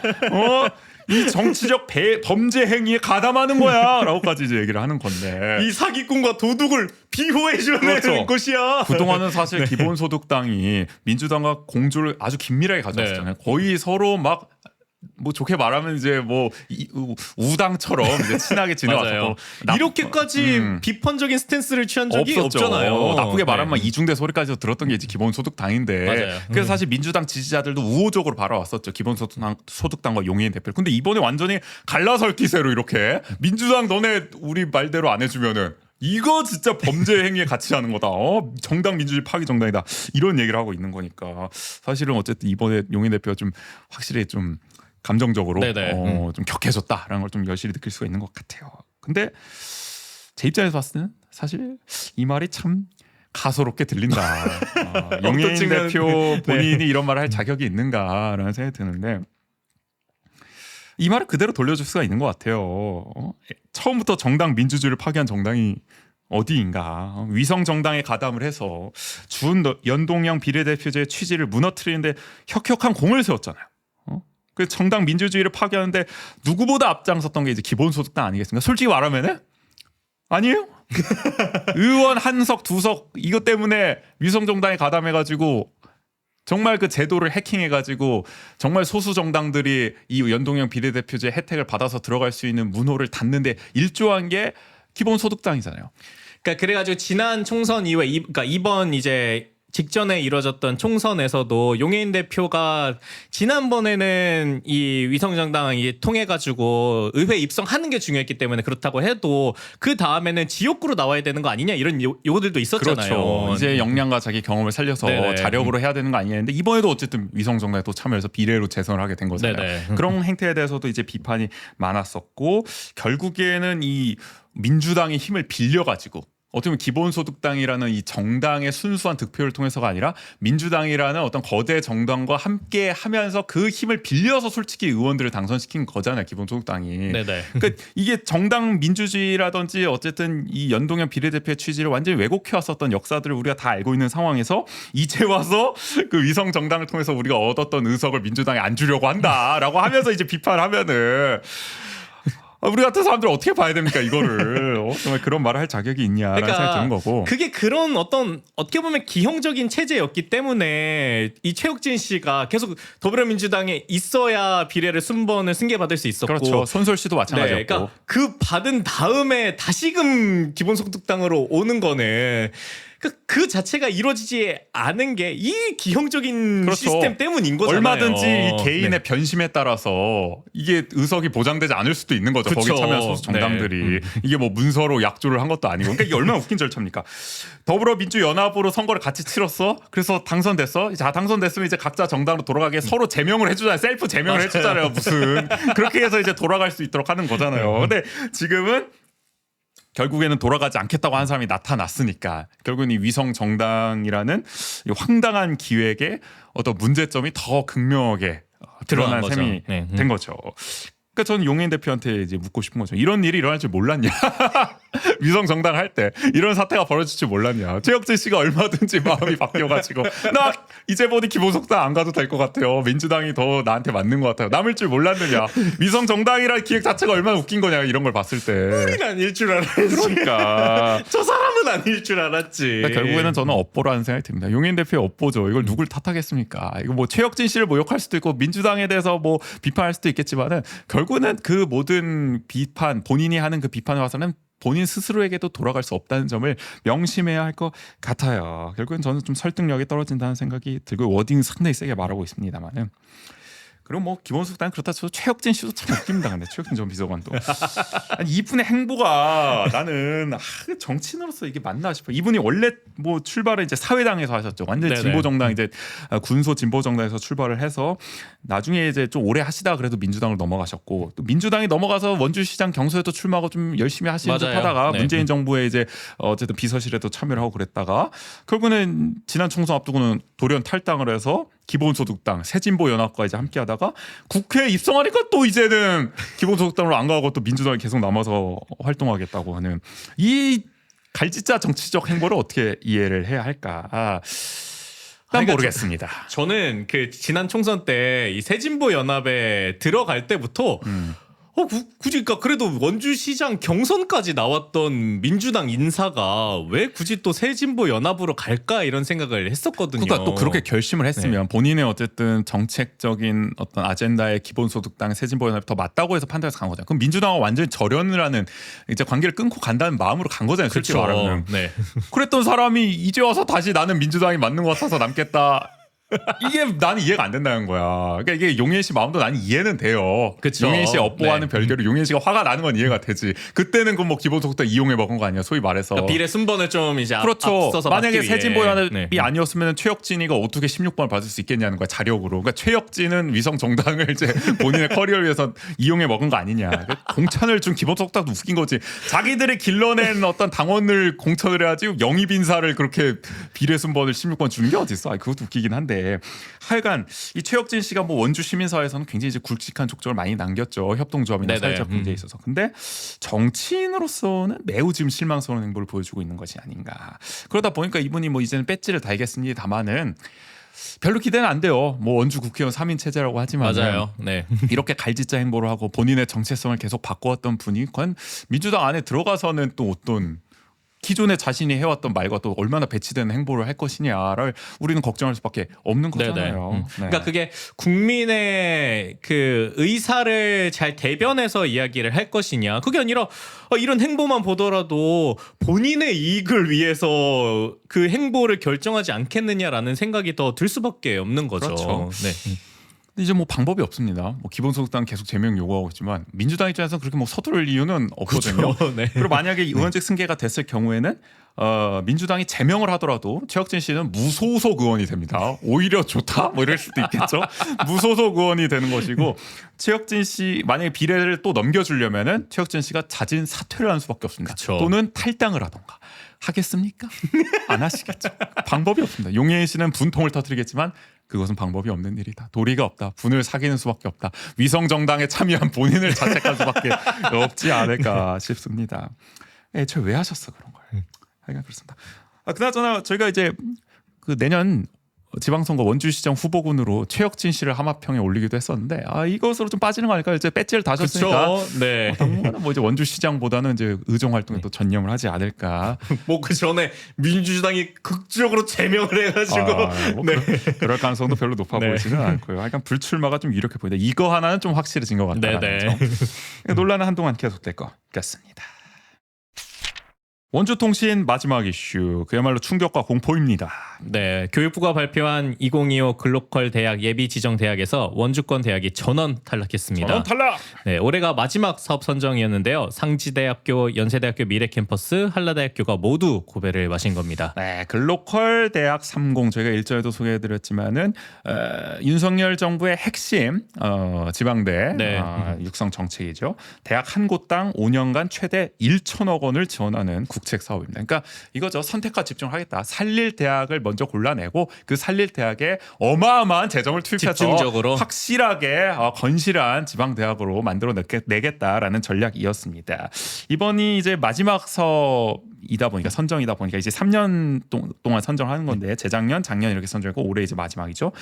이 정치적 범죄 행위에 가담하는 거야라고까지 이제 얘기를 하는 건데 이 사기꾼과 도둑을 비호해주는 그렇죠. 것이야. 그동안은 사실 기본소득당이 민주당과 공조를 아주 긴밀하게 가져왔잖아요. 거의 서로 막 뭐 좋게 말하면 이제 뭐 우당처럼 이제 친하게 지내왔었고 이렇게까지 비판적인 스탠스를 취한 적이 없었죠. 없잖아요. 나쁘게 말하면 이중대 소리까지 들었던 게 이제 기본소득당인데 맞아요. 그래서 사실 민주당 지지자들도 우호적으로 바라왔었죠. 기본소득당과 용인 대표. 근데 이번에 완전히 갈라설 기세로 이렇게 민주당 너네 우리 말대로 안 해주면은 이거 진짜 범죄 행위에 같이 하는 거다. 정당 민주주의 파기 정당이다. 이런 얘기를 하고 있는 거니까 사실은 어쨌든 이번에 용인 대표가 좀 확실히 좀 감정적으로 좀 격해졌다라는 걸 좀 여실히 느낄 수가 있는 것 같아요. 근데 제 입장에서 봤을 때는 사실 이 말이 참 가소롭게 들린다. 용인 대표 본인이 이런 말을 할 자격이 있는가라는 생각이 드는데 이 말을 그대로 돌려줄 수가 있는 것 같아요. 처음부터 정당 민주주의를 파괴한 정당이 어디인가. 위성 정당에 가담을 해서 준 연동형 비례대표제의 취지를 무너뜨리는데 혁혁한 공을 세웠잖아요. 그 정당 민주주의를 파괴하는데 누구보다 앞장섰던 게 이제 기본소득당 아니겠습니까? 솔직히 말하면은 아니에요? 의원 한 석, 두 석 이것 때문에 위성 정당에 가담해가지고 정말 그 제도를 해킹해가지고 정말 소수 정당들이 이 연동형 비례대표제 혜택을 받아서 들어갈 수 있는 문호를 닫는데 일조한 게 기본소득당이잖아요. 그러니까 그래가지고 지난 총선 이후에 그러니까 이번 이제 직전에 이뤄졌던 총선에서도 용해인 대표가 지난번에는 이 위성정당이 통해가지고 의회 입성하는 게 중요했기 때문에 그렇다고 해도 그 다음에는 지역구로 나와야 되는 거 아니냐 이런 요구들도 있었잖아요. 그렇죠. 이제 역량과 자기 경험을 살려서 네네. 자력으로 해야 되는 거 아니냐 했는데 이번에도 어쨌든 위성정당에 또 참여해서 비례로 재선을 하게 된 거잖아요. 네네. 그런 행태에 대해서도 이제 비판이 많았었고 결국에는 이 민주당의 힘을 빌려가지고 어떻게 보면 기본소득당이라는 이 정당의 순수한 득표를 통해서가 아니라 민주당이라는 어떤 거대 정당과 함께 하면서 그 힘을 빌려서 솔직히 의원들을 당선시킨 거잖아요. 기본소득당이. 네네. 그러니까 이게 정당 민주주의라든지 어쨌든 이 연동형 비례대표의 취지를 완전히 왜곡해 왔었던 역사들을 우리가 다 알고 있는 상황에서 이제 와서 그 위성 정당을 통해서 우리가 얻었던 의석을 민주당에 안 주려고 한다라고 하면서 이제 비판하면은 우리 같은 사람들 어떻게 봐야 됩니까 이거를 정말 그런 말을 할 자격이 있냐라는 생각이 드는 거고 그게 그런 어떤 어떻게 보면 기형적인 체제였기 때문에 이 최욱진 씨가 계속 더불어민주당에 있어야 비례를 순번을 승계받을 수 있었고 그렇죠. 손설 씨도 마찬가지였고 네, 그러니까 그 받은 다음에 다시금 기본소득당으로 오는 거는 그 자체가 이루어지지 않은 게 이 기형적인 그렇죠. 시스템 때문인 거잖아요. 얼마든지 이 개인의 네. 변심에 따라서 이게 의석이 보장되지 않을 수도 있는 거죠. 그쵸. 거기 참여한 소수 정당들이 네. 이게 뭐 문서로 약조를 한 것도 아니고 그러니까 이게 얼마나 웃긴 절차입니까? 더불어민주연합으로 선거를 같이 치렀어. 그래서 당선됐어. 자 당선됐으면 이제 각자 정당으로 돌아가게 서로 제명을 해주잖아요. 셀프 제명을 해주잖아요. 무슨 그렇게 해서 이제 돌아갈 수 있도록 하는 거잖아요. 근데 지금은 결국에는 돌아가지 않겠다고 하는 사람이 나타났으니까 결국은 이 위성 정당이라는 이 황당한 기획의 어떤 문제점이 더 극명하게 드러난 거죠. 셈이 네. 된 거죠. 그러니까 저는 용인 대표한테 이제 묻고 싶은 거죠. 이런 일이 일어날 줄 몰랐냐? 위성 정당 할 때 이런 사태가 벌어질 줄 몰랐냐? 최혁진 씨가 얼마든지 마음이 바뀌어가지고 나 이제 보니 기본속당 안 가도 될 것 같아요. 민주당이 더 나한테 맞는 것 같아요. 남을 줄 몰랐느냐? 위성 정당이라는 기획 자체가 얼마나 웃긴 거냐 이런 걸 봤을 때. 우리는 아닐 줄 알았지. 그러니까. 저 사람은 아닐 줄 알았지. 그러니까 결국에는 저는 업보라는 생각이 듭니다. 용인 대표의 업보죠. 이걸 누굴 탓하겠습니까? 이거 뭐 최혁진 씨를 모욕할 수도 있고 민주당에 대해서 뭐 비판할 수도 있겠지만은 결국에는 그 모든 비판 본인이 하는 그 비판에 와서는 본인 스스로에게도 돌아갈 수 없다는 점을 명심해야 할 것 같아요. 결국엔 저는 좀 설득력이 떨어진다는 생각이 들고 워딩 상당히 세게 말하고 있습니다만은. 그리고 뭐 기본소득당 그렇다 쳐도 최혁진 씨도 참 웃깁니다. 근데 최혁진 전 비서관도 아니, 이분의 행보가 나는 정치인으로서 이게 맞나 싶어. 이분이 원래 뭐 출발을 이제 사회당에서 하셨죠. 완전 네네. 진보 정당 이제 군소 진보 정당에서 출발을 해서 나중에 이제 좀 오래 하시다가 그래도 민주당으로 넘어가셨고 또 민주당이 넘어가서 원주시장 경선에도 출마하고 좀 열심히 하시는 듯 맞아요. 하다가 네. 문재인 정부에 이제 어쨌든 비서실에도 참여를 하고 그랬다가 결국에는 지난 총선 앞두고는 돌연 탈당을 해서 기본소득당 새진보 연합과 이제 함께하다가 국회에 입성하니까 또 이제는 기본소득당으로 안 가고 또 민주당에 계속 남아서 활동하겠다고 하는 이 갈짓자 정치적 행보를 어떻게 이해를 해야 할까? 난 그러니까 모르겠습니다. 저는 그 지난 총선 때 이 새진보 연합에 들어갈 때부터 굳이 그러니까 그래도 원주시장 경선까지 나왔던 민주당 인사가 왜 굳이 또 새진보 연합으로 갈까 이런 생각을 했었거든요. 그러니까 또 그렇게 결심을 했으면 본인의 어쨌든 정책적인 어떤 아젠다에 기본소득당 새진보연합이 더 맞다고 해서 판단해서 간 거잖아요. 그럼 민주당과 완전히 절연을 하는 이제 관계를 끊고 간다는 마음으로 간 거잖아요. 솔직히 말하면. 네. 그랬던 사람이 이제 와서 다시 나는 민주당이 맞는 것 같아서 남겠다. 이게 나는 이해가 안 된다는 거야. 그러니까 이게 용인 씨 마음도 나는 이해는 돼요. 그쵸. 용인 씨의 업보와는 네. 별개로 용인 씨가 화가 나는 건 이해가 되지. 그때는 그 뭐 기본소득당 이용해 먹은 거 아니야. 소위 말해서. 그러니까 비례 순번을 좀 이제 그렇죠. 앞서서 만약에 막기 위해. 새진보연합이 네. 아니었으면 최혁진이가 어떻게 16번을 받을 수 있겠냐는 거야. 자력으로. 그러니까 최혁진은 위성 정당을 이제 본인의 커리어를 위해서 이용해 먹은 거 아니냐. 그러니까 공천을 준 기본소득당도 웃긴 거지. 자기들이 길러낸 어떤 당원을 공천을 해야지 영입 인사를 그렇게 비례 순번을 16번 주는 게 어딨어. 그것도 웃기긴 한데. 하여간 이 최혁진 씨가 뭐 원주 시민사회에서는 굉장히 이제 굵직한 족적을 많이 남겼죠. 협동조합이나 네네. 사회적 문제에 있어서. 근데 정치인으로서는 매우 지금 실망스러운 행보를 보여주고 있는 것이 아닌가. 그러다 보니까 이분이 뭐 이제는 배지를 달겠습니다만은 별로 기대는 안 돼요. 뭐 원주 국회의원 3인 체제라고 하지만 맞아요. 네. 이렇게 갈짓자 행보를 하고 본인의 정체성을 계속 바꿔왔던 분이 과연 민주당 안에 들어가서는 또 어떤 기존에 자신이 해왔던 말과 또 얼마나 배치되는 행보를 할 것이냐를 우리는 걱정할 수밖에 없는 거잖아요. 네. 그러니까 그게 국민의 그 의사를 잘 대변해서 이야기를 할 것이냐. 그게 아니라 이런 행보만 보더라도 본인의 이익을 위해서 그 행보를 결정하지 않겠느냐라는 생각이 더 들 수밖에 없는 거죠. 그렇죠. 네. 이제 뭐 방법이 없습니다. 뭐 기본소득당 계속 제명 요구하고 있지만 민주당 입장에서는 그렇게 뭐 서두를 이유는 없거든요. 그렇죠. 네. 그리고 만약에 의원직 승계가 됐을 경우에는 민주당이 제명을 하더라도 최혁진 씨는 무소속 의원이 됩니다. 오히려 좋다? 뭐 이럴 수도 있겠죠. 무소속 의원이 되는 것이고 최혁진 씨 만약에 비례를 또 넘겨주려면은 최혁진 씨가 자진 사퇴를 하는 수밖에 없습니다. 그쵸. 또는 탈당을 하던가. 하겠습니까? 안 하시겠죠. 방법이 없습니다. 용혜인 씨는 분통을 터뜨리겠지만 그것은 방법이 없는 일이다. 도리가 없다. 분을 사귀는 수밖에 없다. 위성 정당에 참여한 본인을 자책할 수밖에 없지 않을까 싶습니다. 애초에 왜 하셨어 그런 걸? 하여간 그렇습니다. 그나저나 저희가 이제 그 내년 지방선거 원주시장 후보군으로 최혁진 씨를 하마평에 올리기도 했었는데 이것으로 좀 빠지는 거 아닐까요? 이제 배지를 다셨으니까 그렇죠. 네. 당분간은 뭐 이제 원주시장보다는 이제 의정 활동에 또 전념을 하지 않을까. 뭐 그 전에 민주당이 극적으로 제명을 해가지고 뭐 네. 그럴 가능성도 별로 높아 네. 보이지는 않고요. 약간 불출마가 좀 이렇게 보인다. 이거 하나는 좀 확실해진 것 같다는 네네. 점. 논란은 한동안 계속될 것 같습니다. 원주통신 마지막 이슈 그야말로 충격과 공포입니다. 네, 교육부가 발표한 2025 글로컬 대학 예비 지정 대학에서 원주권 대학이 전원 탈락했습니다. 전원 탈락. 네, 올해가 마지막 사업 선정이었는데요. 상지대학교, 연세대학교 미래캠퍼스, 한라대학교가 모두 고배를 마신 겁니다. 네, 글로컬 대학 30 저희가 일전에도 소개해드렸지만은 윤석열 정부의 핵심 지방대 네. 육성 정책이죠. 대학 한 곳당 5년간 최대 1천억 원을 지원하는 국책 사업입니다. 그러니까 이거죠. 선택과 집중하겠다. 살릴 대학을 먼저 골라내고 그 살릴 대학에 어마어마한 재정을 투입해서 집중적으로 확실하게 건실한 지방 대학으로 만들어 내겠다라는 전략이었습니다. 이번이 이제 마지막 사업이다 보니까 선정이다 보니까 이제 3년 동안 선정하는 건데 재작년, 작년 이렇게 선정했고 올해 이제 마지막이죠.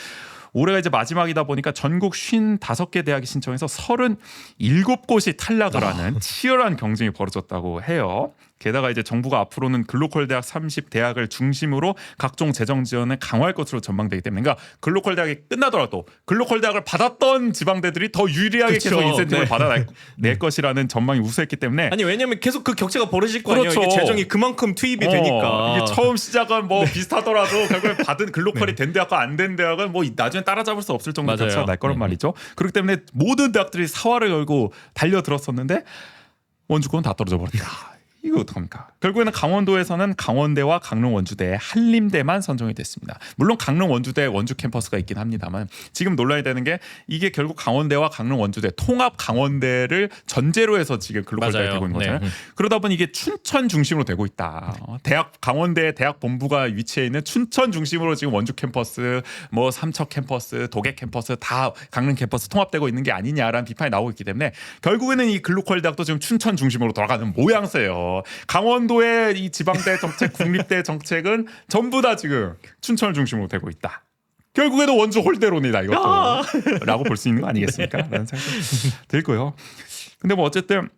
올해가 이제 마지막이다 보니까 전국 55개 대학이 신청해서 37곳이 탈락을 하는 치열한 경쟁이 벌어졌다고 해요. 게다가 이제 정부가 앞으로는 글로컬 대학 30대학을 중심으로 각종 재정 지원을 강화할 것으로 전망되기 때문에 그러니까 글로컬 대학이 끝나더라도 글로컬 대학을 받았던 지방대들이 더 유리하게 그쵸. 계속 인센티브를 네. 받아낼 것이라는 전망이 우수했기 때문에 아니 왜냐면 계속 그 격차가 벌어질 거 아니에요. 그렇죠. 이게 재정이 그만큼 투입이 되니까. 이게 처음 시작은 뭐 비슷하더라도 결국에 받은 글로컬이 된 대학과 안 된 대학은 뭐 나중에 따라잡을 수 없을 정도로 맞아요. 격차가 날 거란 네. 말이죠. 그렇기 때문에 모든 대학들이 사활을 걸고 달려들었었는데 원주권은 다 떨어져 버렸다. 이거 어떡합니까? 결국에는 강원도에서는 강원대와 강릉 원주대, 한림대만 선정이 됐습니다. 물론 강릉 원주대 원주 캠퍼스가 있긴 합니다만 지금 논란이 되는 게 이게 결국 강원대와 강릉 원주대 통합 강원대를 전제로 해서 지금 글로컬 대학이 되고 있는 거잖아요. 네. 그러다 보니 이게 춘천 중심으로 되고 있다. 대학 강원대 대학 본부가 위치해 있는 춘천 중심으로 지금 원주 캠퍼스, 뭐 삼척 캠퍼스, 도계 캠퍼스 다 강릉 캠퍼스 통합되고 있는 게 아니냐라는 비판이 나오고 있기 때문에 결국에는 이 글로컬 대학도 지금 춘천 중심으로 돌아가는 모양새예요. 강원도의 이 지방대 정책, 국립대 정책은 전부 다 지금 춘천을 중심으로 되고 있다. 결국에도 원주 홀대론이다 이것도 라고 볼 수 있는 거 아니겠습니까? 라는 생각이 들고요. 근데 뭐 어쨌든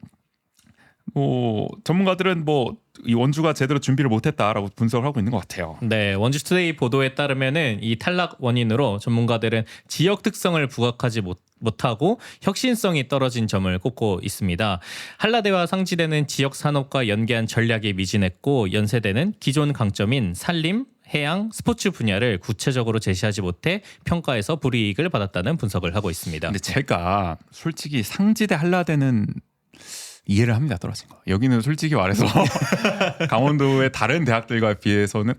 뭐 전문가들은 뭐 이 원주가 제대로 준비를 못했다라고 분석을 하고 있는 것 같아요. 네, 원주투데이 보도에 따르면은 이 탈락 원인으로 전문가들은 지역 특성을 부각하지 못하고 혁신성이 떨어진 점을 꼽고 있습니다. 한라대와 상지대는 지역 산업과 연계한 전략에 미진했고 연세대는 기존 강점인 산림, 해양, 스포츠 분야를 구체적으로 제시하지 못해 평가에서 불이익을 받았다는 분석을 하고 있습니다. 근데 제가 솔직히 상지대 한라대는 이해를 합니다. 떨어진 거. 여기는 솔직히 말해서 강원도의 다른 대학들에 비해서는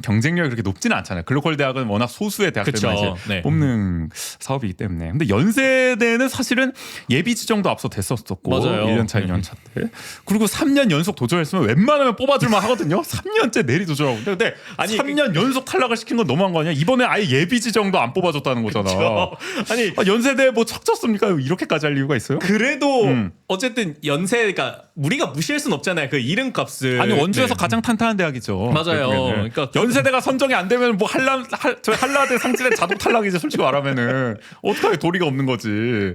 경쟁력이 그렇게 높지는 않잖아요. 글로컬 대학은 워낙 소수의 대학들만 이제 네. 뽑는 사업이기 때문에. 근데 연세대는 사실은 예비 지정도 앞서 됐었었고 맞아요. 1년 차, 2년 차 때. 그리고 3년 연속 도전했으면 웬만하면 뽑아줄만 하거든요. 3년째 내리 도전하고. 근데 아니, 3년 연속 탈락을 시킨 건 너무한 거 아니야? 이번에 아예 예비 지정도 안 뽑아줬다는 거잖아. 아니 연세대 뭐 척졌습니까? 이렇게까지 할 이유가 있어요? 그래도 어쨌든 연세가 우리가 무시할 순 없잖아요. 그 이름값을. 아니 원주에서 네. 가장 탄탄한 대학이죠. 맞아요. 결국에는. 그러니까 연세대가 선정이 안 되면 뭐 저희 한라대 상지대 자동 탈락이지 솔직히 말하면은 어떻게 도리가 없는 거지.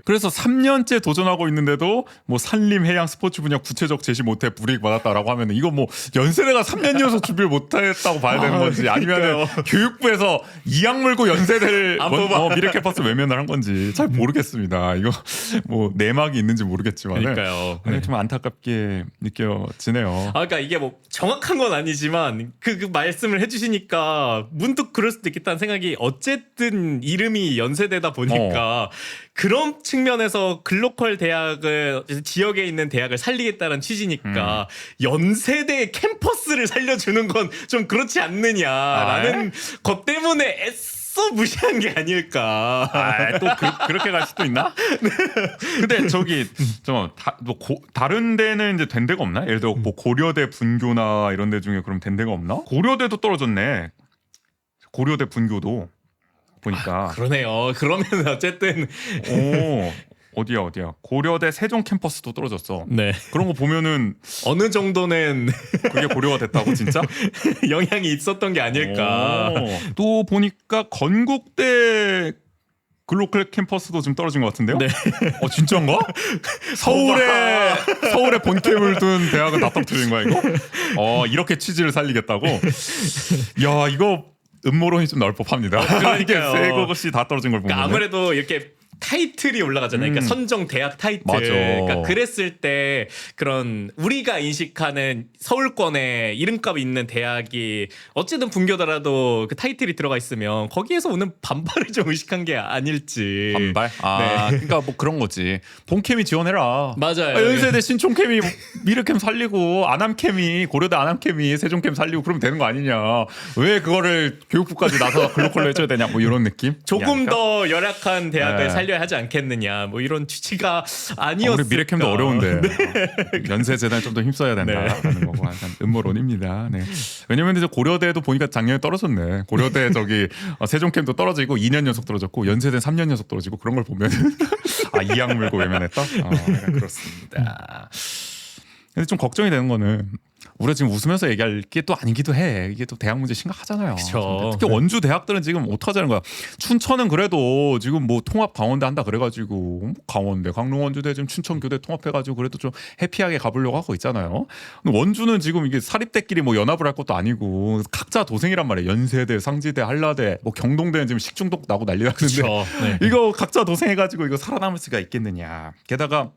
그래서 3년째 도전하고 있는데도 뭐 산림 해양 스포츠 분야 구체적 제시 못해 불이익 받았다라고 하면은 이거 뭐 연세대가 3년 연속 준비를 못했다고 봐야 되는 건지 아니면은 교육부에서 이악 물고 연세대를 안 뽑아. 미래 캠퍼스 외면을 한 건지 잘 모르겠습니다. 이거 뭐 내막이 있는지 모르겠지만 그러니까요. 네. 좀 안타깝게 느껴지네요. 그러니까 이게 뭐 정확한 건 아니지만 그 말씀을 해주시니까 문득 그럴 수도 있겠다는 생각이 어쨌든 이름이 연세대다 보니까 그런 측면에서 글로컬 대학을 지역에 있는 대학을 살리겠다는 취지니까 연세대 캠퍼스를 살려주는 건 좀 그렇지 않느냐라는 것 때문에 애써 무시한 게 아닐까. 또 그렇게 갈 수도 있나? 근데 저기 다른 데는 이제 된 데가 없나? 예를 들어 뭐 고려대 분교나 이런 데 중에 그럼 된 데가 없나? 고려대도 떨어졌네. 고려대 분교도 보니까. 그러네요. 그러면 어쨌든 오 어디야? 고려대 세종 캠퍼스도 떨어졌어. 네. 그런 거 보면은 어느 정도는 그게 고려가 됐다고 진짜? 영향이 있었던 게 아닐까. 또 보니까 건국대 글로컬 캠퍼스도 좀 떨어진 것 같은데요? 네. 진짜인가? 서울에 본캠을 둔 대학은 다 떨어뜨린 거야 이거? 이렇게 취지를 살리겠다고? 야 이거 음모론이 좀 나올 법합니다. 이게 그러니까요. 세 곳이 다 떨어진 걸 보면 그러니까 아무래도 이렇게 타이틀이 올라가잖아요. 그러니까 선정 대학 타이틀. 맞아. 그러니까 그랬을 때 그런 우리가 인식하는 서울권에 이름값 있는 대학이 어쨌든 분교더라도 그 타이틀이 들어가 있으면 거기에서 오는 반발을 좀 의식한 게 아닐지. 반발? 그러니까 뭐 그런 거지. 본캠이 지원해라. 맞아요. 연세대 신촌캠이 미르캠 살리고 안암캠이 고려대 안암캠이 세종캠 살리고 그러면 되는 거 아니냐. 왜 그거를 교육부까지 나서 글로컬로 해줘야 되냐. 뭐 이런 느낌? 조금 아닐까? 더 열악한 대학을 네. 살려야 하지 않겠느냐. 뭐 이런 취지가 아니었을까. 우리 미래캠도 어려운데 연세재단 좀 더 힘써야 된다라는 거고 약간 음모론입니다. 네. 왜냐면 이제 고려대도 보니까 작년에 떨어졌네. 고려대 저기 세종캠도 떨어지고 2년 연속 떨어졌고 연세대 3년 연속 떨어지고 그런 걸 보면 이악 물고 외면했다. 약간 그렇습니다. 근데 좀 걱정이 되는 거는 우리가 지금 웃으면서 얘기할 게 또 아니기도 해. 이게 또 대학 문제 심각하잖아요. 그쵸. 특히 원주 대학들은 지금 어떡하자는 거야. 춘천은 그래도 지금 뭐 통합 강원대 한다 그래가지고 뭐 강원대, 강릉 원주대 지금 춘천교대 통합해가지고 그래도 좀 해피하게 가보려고 하고 있잖아요. 근데 원주는 지금 이게 사립대끼리 뭐 연합을 할 것도 아니고 각자 도생이란 말이에요. 연세대, 상지대, 한라대, 뭐 경동대는 지금 식중독 나고 난리 났는데 네. 이거 각자 도생해가지고 이거 살아남을 수가 있겠느냐. 게다가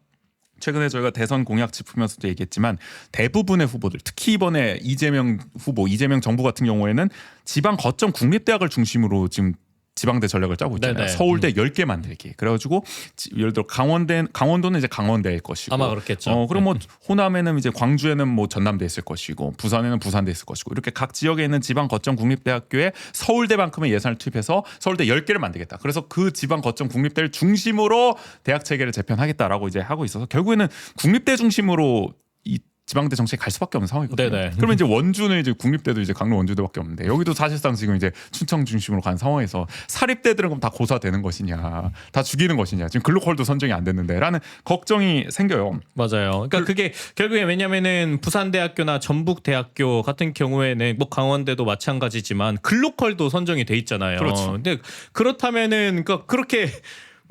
최근에 저희가 대선 공약 짚으면서도 얘기했지만 대부분의 후보들 특히 이번에 이재명 후보, 이재명 정부 같은 경우에는 지방 거점 국립대학을 중심으로 지금 지방대 전략을 짜고 있잖아요. 네네. 서울대 10개 만들기. 그래가지고 예를 들어 강원도는 이제 강원대일 것이고 아마 그렇겠죠. 그럼 뭐 호남에는 이제 광주에는 뭐 전남대 있을 것이고 부산에는 부산대 있을 것이고 이렇게 각 지역에 있는 지방 거점 국립대학교에 서울대만큼의 예산을 투입해서 서울대 10개를 만들겠다. 그래서 그 지방 거점 국립대를 중심으로 대학 체계를 재편하겠다라고 이제 하고 있어서 결국에는 국립대 중심으로 이 지방대 정책이 갈 수밖에 없는 상황이거든요. 네네. 그러면 이제 원주는 이제 국립대도 이제 강릉 원주대밖에 없는데 여기도 사실상 지금 이제 춘천 중심으로 간 상황에서 사립대들은 그럼 다 고사되는 것이냐, 다 죽이는 것이냐, 지금 글로컬도 선정이 안 됐는데라는 걱정이 생겨요. 맞아요. 그러니까 그게 결국에 왜냐면은 부산대학교나 전북대학교 같은 경우에는 뭐 강원대도 마찬가지지만 글로컬도 선정이 돼 있잖아요. 그렇죠. 근데 그렇다면은 그러니까 그렇게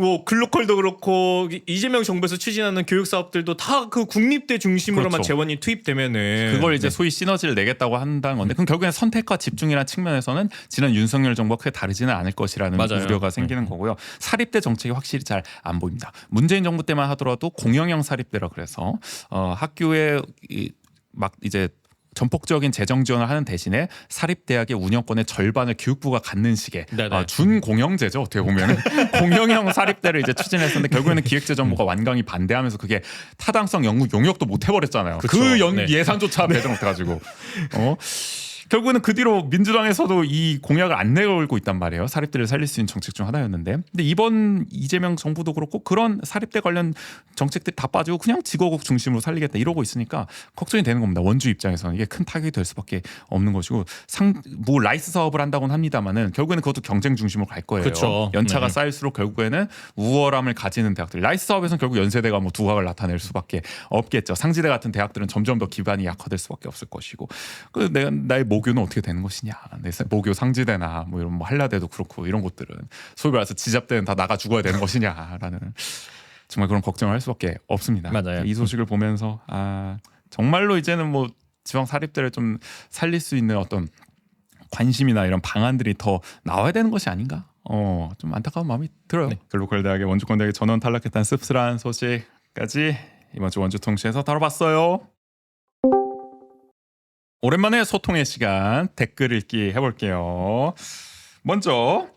뭐 글로컬도 그렇고 이재명 정부에서 추진하는 교육 사업들도 다 그 국립대 중심으로만 그렇죠. 재원이 투입되면은 그걸 이제 소위 시너지를 내겠다고 한다는 건데 그럼 결국엔 선택과 집중이라는 측면에서는 지난 윤석열 정부와 크게 다르지는 않을 것이라는 맞아요. 우려가 생기는 거고요. 사립대 정책이 확실히 잘 안 보입니다. 문재인 정부 때만 하더라도 공영형 사립대라 그래서 학교에 막 이제 전폭적인 재정 지원을 하는 대신에 사립대학의 운영권의 절반을 교육부가 갖는 식의 네네. 준공영제죠. 어떻게 보면 공영형 사립대를 이제 추진했었는데 결국에는 기획재정부가 완강히 반대하면서 그게 타당성 연구 용역도 못 해버렸잖아요. 그쵸. 그 네. 예산조차 배정 못해가지고 결국에는 그 뒤로 민주당에서도 이 공약을 안 내걸고 있단 말이에요. 사립대를 살릴 수 있는 정책 중 하나였는데 근데 이번 이재명 정부도 그렇고 그런 사립대 관련 정책들이 다 빠지고 그냥 지거국 중심으로 살리겠다 이러고 있으니까 걱정이 되는 겁니다. 원주 입장에서는 이게 큰 타격이 될 수밖에 없는 것이고 뭐 라이스 사업을 한다고는 합니다만은 결국에는 그것도 경쟁 중심으로 갈 거예요. 그쵸. 연차가 네. 쌓일수록 결국에는 우월함을 가지는 대학들 라이스 사업에서는 결국 연세대가 뭐 두각을 나타낼 수밖에 없겠죠. 상지대 같은 대학들은 점점 더 기반이 약화될 수밖에 없을 것이고 그 나의 모교는 어떻게 되는 것이냐. 내 모교 상지대나 뭐 이런 뭐 한라대도 그렇고 이런 곳들은 소위 말해서 지잡대는 다 나가 죽어야 되는 것이냐라는 정말 그런 걱정을 할 수밖에 없습니다. 맞아요. 이 소식을 보면서 정말로 이제는 뭐 지방 사립대를 좀 살릴 수 있는 어떤 관심이나 이런 방안들이 더 나와야 되는 것이 아닌가? 좀 안타까운 마음이 들어요. 네. 글로컬 대학의 원주권 대학에 전원 탈락했다는 씁쓸한 소식까지 이번 주 원주 통신에서 다뤄봤어요. 오랜만에 소통의 시간 댓글 읽기 해볼게요. 먼저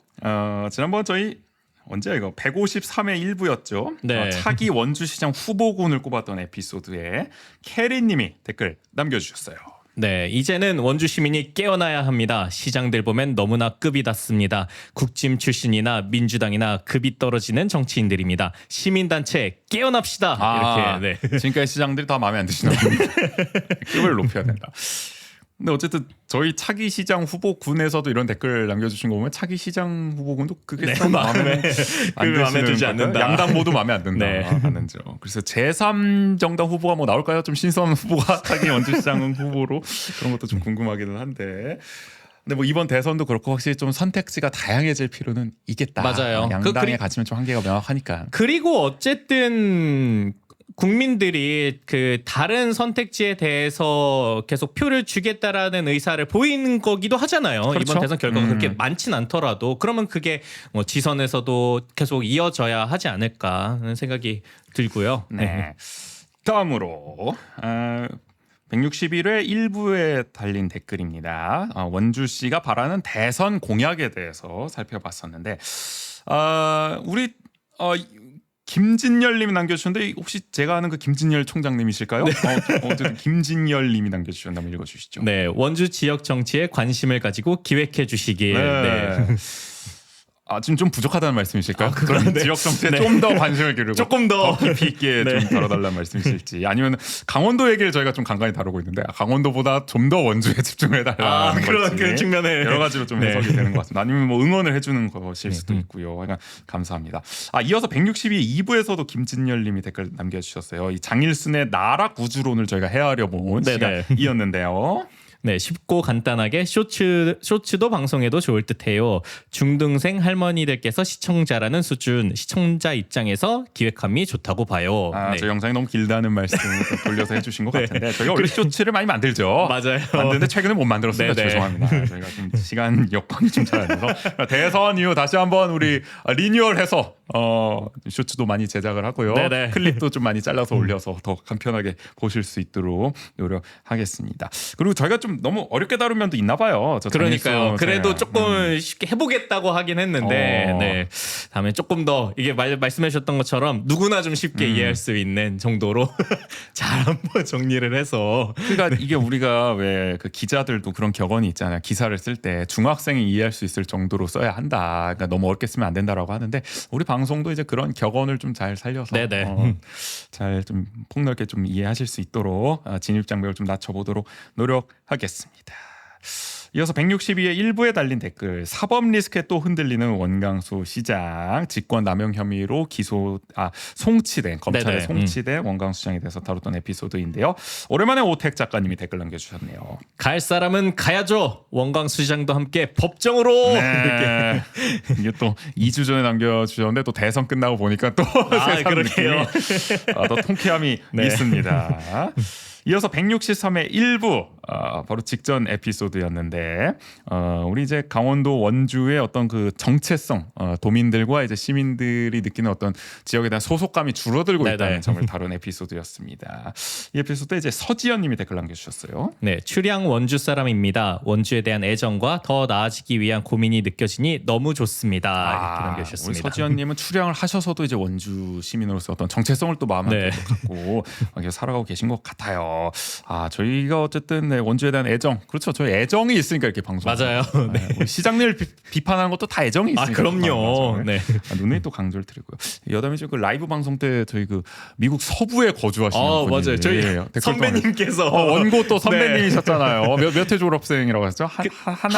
지난번 저희 언제야 이거 153회 1부였죠. 네. 차기 원주시장 후보군을 꼽았던 에피소드에 캐리님이 댓글 남겨주셨어요. 네, 이제는 원주 시민이 깨어나야 합니다. 시장들 보면 너무나 급이 낮습니다. 국짐 출신이나 민주당이나 급이 떨어지는 정치인들입니다. 시민단체 깨어납시다. 이렇게. 네. 지금까지 시장들이 다 마음에 안 드시나 봅니다. 급을 높여야 된다. 근데 어쨌든 저희 차기 시장 후보군에서도 이런 댓글 남겨주신 거 보면 차기 시장 후보군도 그게 네, 참 마음에 안 마음에 들지 드시는 않는다. 양당 모두 마음에 안 든다. 네. 하는죠. 그래서 제3 정당 후보가 뭐 나올까요? 좀 신선 후보가 차기 원주시장 후보로 그런 것도 좀 궁금하기는 한데. 근데 뭐 이번 대선도 그렇고 확실히 좀 선택지가 다양해질 필요는 있겠다. 맞아요. 양당에 갇히면 좀 한계가 명확하니까. 그리고 어쨌든 국민들이 그 다른 선택지에 대해서 계속 표를 주겠다라는 의사를 보이는 거기도 하잖아요. 그렇죠. 이번 대선 결과가 그렇게 많진 않더라도 그러면 그게 뭐 지선에서도 계속 이어져야 하지 않을까 하는 생각이 들고요. 네. 다음으로 161회 1부에 달린 댓글입니다. 원주 씨가 바라는 대선 공약에 대해서 살펴봤었는데 우리 김진열님이 남겨주셨는데 혹시 제가 아는 그 김진열 총장님이실까요? 네. 어쨌든 김진열님이 남겨주셨는데 한번 읽어주시죠. 네, 원주 지역 정치에 관심을 가지고 기획해 주시길. 네. 네. 지금 좀 부족하다는 말씀이실까요? 그럼 지역 정치에 네. 좀 더 관심을 기울이고 조금 더 깊이 있게 네. 좀 다뤄달라는 말씀이실지 아니면 강원도 얘기를 저희가 좀 간간히 다루고 있는데 강원도보다 좀 더 원주에 집중해달라는 그런 걸지 그 측면에 여러 가지로 좀 네. 해석이 되는 것 같습니다. 아니면 뭐 응원을 해주는 것일 수도 있고요. 그러니까 감사합니다. 이어서 162 2부에서도 김진열님이 댓글 남겨주셨어요. 이 장일순의 나락 우주론을 저희가 헤아려 본 네네. 시간이었는데요. 네, 쉽고 간단하게 쇼츠도 방송해도 좋을 듯해요. 중등생 할머니들께서 시청자라는 수준, 시청자 입장에서 기획함이 좋다고 봐요. 네. 저 영상이 너무 길다는 말씀을 돌려서 해주신 것 네. 같은데 저희가 원래 쇼츠를 많이 만들죠. 맞아요. 만드는데 최근에 못 만들었습니다. 네네. 죄송합니다. 저희가 좀 시간 여건이 좀 잘 안 돼서 대선 이후 다시 한번 우리 리뉴얼해서 쇼츠도 많이 제작을 하고요. 네네. 클립도 좀 많이 잘라서 올려서 더 간편하게 보실 수 있도록 노력하겠습니다. 그리고 저희가 좀 너무 어렵게 다룬 면도 있나 봐요. 그러니까요. 그래도 조금 쉽게 해보겠다고 하긴 했는데 네. 다음에 조금 더 이게 말씀해 주셨던 것처럼 누구나 좀 쉽게 이해할 수 있는 정도로 잘 한번 정리를 해서 그러니까 이게 우리가 왜 그 기자들도 그런 격언이 있잖아요. 기사를 쓸 때 중학생이 이해할 수 있을 정도로 써야 한다. 그러니까 너무 어렵게 쓰면 안 된다라고 하는데 우리 방송도 이제 그런 격언을 좀 잘 살려서 잘 좀 폭넓게 좀 이해하실 수 있도록 진입 장벽을 좀 낮춰보도록 노력하겠습니다. 이어서 162의 1부에 달린 댓글 사법 리스크에 또 흔들리는 원광수 시장 직권 남용 혐의로 송치된 검찰에 네네. 송치된 원광수 시장에 대해서 다뤘던 에피소드인데요. 오랜만에 오택 작가님이 댓글 남겨주셨네요. 갈 사람은 가야죠. 원광수 시장도 함께 법정으로. 네. 이게 또 2주 전에 남겨주셨는데 또 대선 끝나고 보니까 또 새삼 그러게요. 느낌이 더 통쾌함이 네. 있습니다. 이어서 163회 1부 바로 직전 에피소드였는데 우리 이제 강원도 원주의 어떤 그 정체성 도민들과 이제 시민들이 느끼는 어떤 지역에 대한 소속감이 줄어들고 네네. 있다는 점을 다룬 에피소드였습니다. 이 에피소드에 이제 서지연님이 댓글 남겨주셨어요. 네, 출양 원주 사람입니다. 원주에 대한 애정과 더 나아지기 위한 고민이 느껴지니 너무 좋습니다. 이렇게 우리 남겨주셨습니다. 서지연님은 출양을 하셔서도 이제 원주 시민으로서 어떤 정체성을 또 마음 한켠에 네. 갖고 계속 살아가고 계신 것 같아요. 저희가 어쨌든 원주에 대한 애정, 그렇죠. 저희 애정이 있으니까 이렇게 방송. 맞아요. 네. 우리 시장님을 비판하는 것도 다 애정이 있으니까. 그럼요. 네. 눈에 또 강조를 드리고요. 여담이 그 라이브 방송 때 저희 그 미국 서부에 거주하시는 분이 맞아요. 저희 댓글 선배님께서 원고 또 네. 선배님이셨잖아요. 몇 회 졸업생이라고 했죠? 한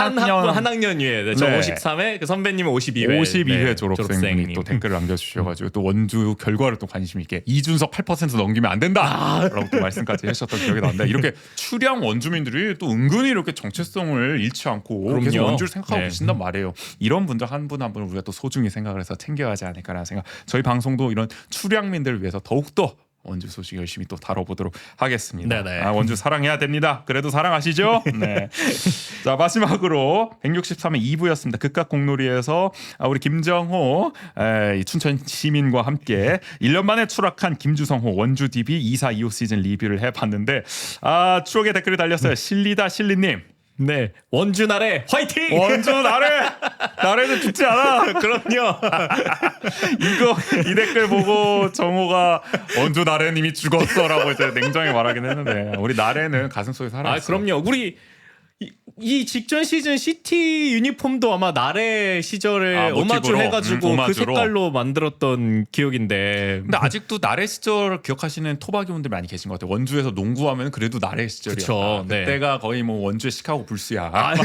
학년 위에 저 네. 53회, 그 선배님은 52회. 52회 졸업생이 또 댓글을 남겨주셔가지고 또 원주 결과를 또 관심 있게 이준석 8% 넘기면 안 된다라고 또 말씀까지 하셨던 기억이 나는데 이렇게 출양 원주민들이 또 은근히 이렇게 정체성을 잃지 않고 그럼요. 계속 원주를 생각하고 네. 계신단 말이에요. 이런 분들 한 분 한 분을 우리가 또 소중히 생각을 해서 챙겨야 하지 않을까라는 생각. 저희 방송도 이런 출양민들을 위해서 더욱더 원주 소식 열심히 또 다뤄보도록 하겠습니다. 네네. 원주 사랑해야 됩니다. 그래도 사랑하시죠? 네. 자, 마지막으로 163회 2부였습니다. 극각 공놀이에서 우리 김정호 이 춘천 시민과 함께 1년 만에 추락한 김주성호 원주 DB 2-4-2호 시즌 리뷰를 해봤는데 추억의 댓글이 달렸어요. 실리다 실리님. 네, 원주 나래 화이팅! 원주 나래는 죽지 않아. 그럼요. 이 댓글 보고 정호가 원주 나래님이 죽었어라고 이제 냉정히 말하긴 했는데 우리 나래는 가슴속에 살아있어. 그럼요. 우리 이 직전 시즌 시티 유니폼도 아마 나래 시절에 모티브로? 오마주를 해가지고 그 오마주로? 색깔로 만들었던 기억인데. 근데 아직도 나래 시절 기억하시는 토박이분들 많이 계신 것 같아요. 원주에서 농구하면 그래도 나래 시절이야. 그쵸, 네. 그때가 거의 뭐 원주의 시카고 불스야.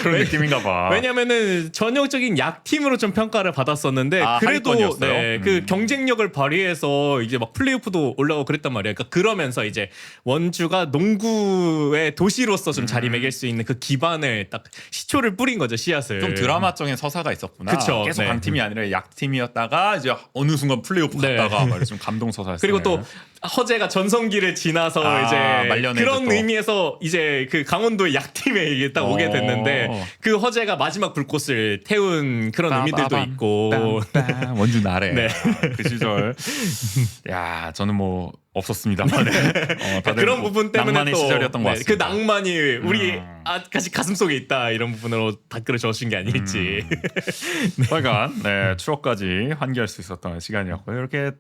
그런 느낌인가 봐. 왜냐면은 전형적인 약팀으로 좀 평가를 받았었는데 그래도 하위권이었어요? 그 경쟁력을 발휘해서 이제 막 플레이오프도 올라가고 그랬단 말이에요. 그러니까 그러면서 이제 원주가 농구의 도시로서 좀 자리매길 수 있는 그 기반을 딱 시초를 뿌린 거죠, 씨앗을. 좀 드라마적인 서사가 있었구나. 그쵸, 계속 네. 강팀이 아니라 약팀이었다가 이제 어느 순간 플레이오프 네. 갔다가 말이야 좀 감동 서사였어요. 그리고 또 허재가 전성기를 지나서 이제 말년에 그런 또. 의미에서 이제 그 강원도의 약팀에 이게 딱 오게 됐는데 그 허재가 마지막 불꽃을 태운 그런 의미들도 있고 빰빰, 원주 나래. 네. 그 시절. 야, 저는 뭐 없었습니다만. 다들 그런 뭐 부분 때문에 낭만의 또 시절이었던 것 같습니다. 그 낭만이 우리 아직 가슴 속에 있다 이런 부분으로 댓글을 적으신 게 아닐지. 빨간 추억까지 환기할 수 있었던 시간이었고요. 이렇게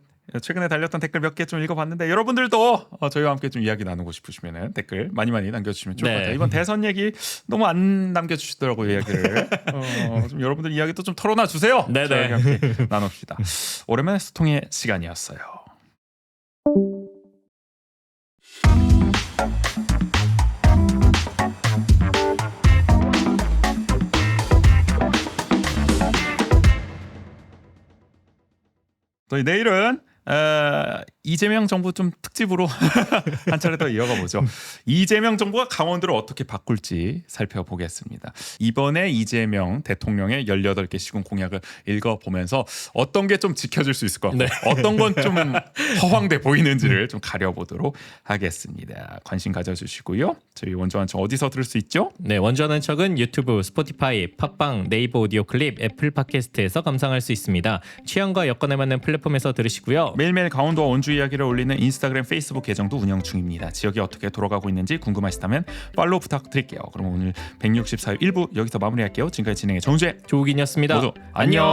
최근에 달렸던 댓글 몇 개 좀 읽어봤는데 여러분들도 저희와 함께 좀 이야기 나누고 싶으시면 댓글 많이 남겨주시면 좋을 것 같아요. 이번 대선 얘기 너무 안 남겨주시더라고요. 이야기를 좀 여러분들 이야기도 좀 털어놔 주세요. 네네. 저희와 함께 나눕시다. 오랜만에 소통의 시간이었어요. 또 내일은 이재명 정부 좀 특집으로 한 차례 더 이어가 보죠. 이재명 정부가 강원도를 어떻게 바꿀지 살펴보겠습니다. 이번에 이재명 대통령의 18개 시군 공약을 읽어보면서 어떤 게 좀 지켜질 수 있을 것 같고 어떤 건 좀 허황돼 보이는지를 좀 가려보도록 하겠습니다. 관심 가져주시고요. 저희 원조 한 척 어디서 들을 수 있죠? 네, 원조 한 척은 유튜브, 스포티파이, 팟빵, 네이버 오디오 클립, 애플 팟캐스트에서 감상할 수 있습니다. 취향과 여건에 맞는 플랫폼에서 들으시고요. 매일매일 강원도와 원주 이야기를 올리는 인스타그램, 페이스북 계정도 운영 중입니다. 지역이 어떻게 돌아가고 있는지 궁금하시다면 팔로우 부탁드릴게요. 그럼 오늘 164회 1부 여기서 마무리할게요. 지금까지 진행의 정주혜, 조욱인이었습니다. 모두 안녕.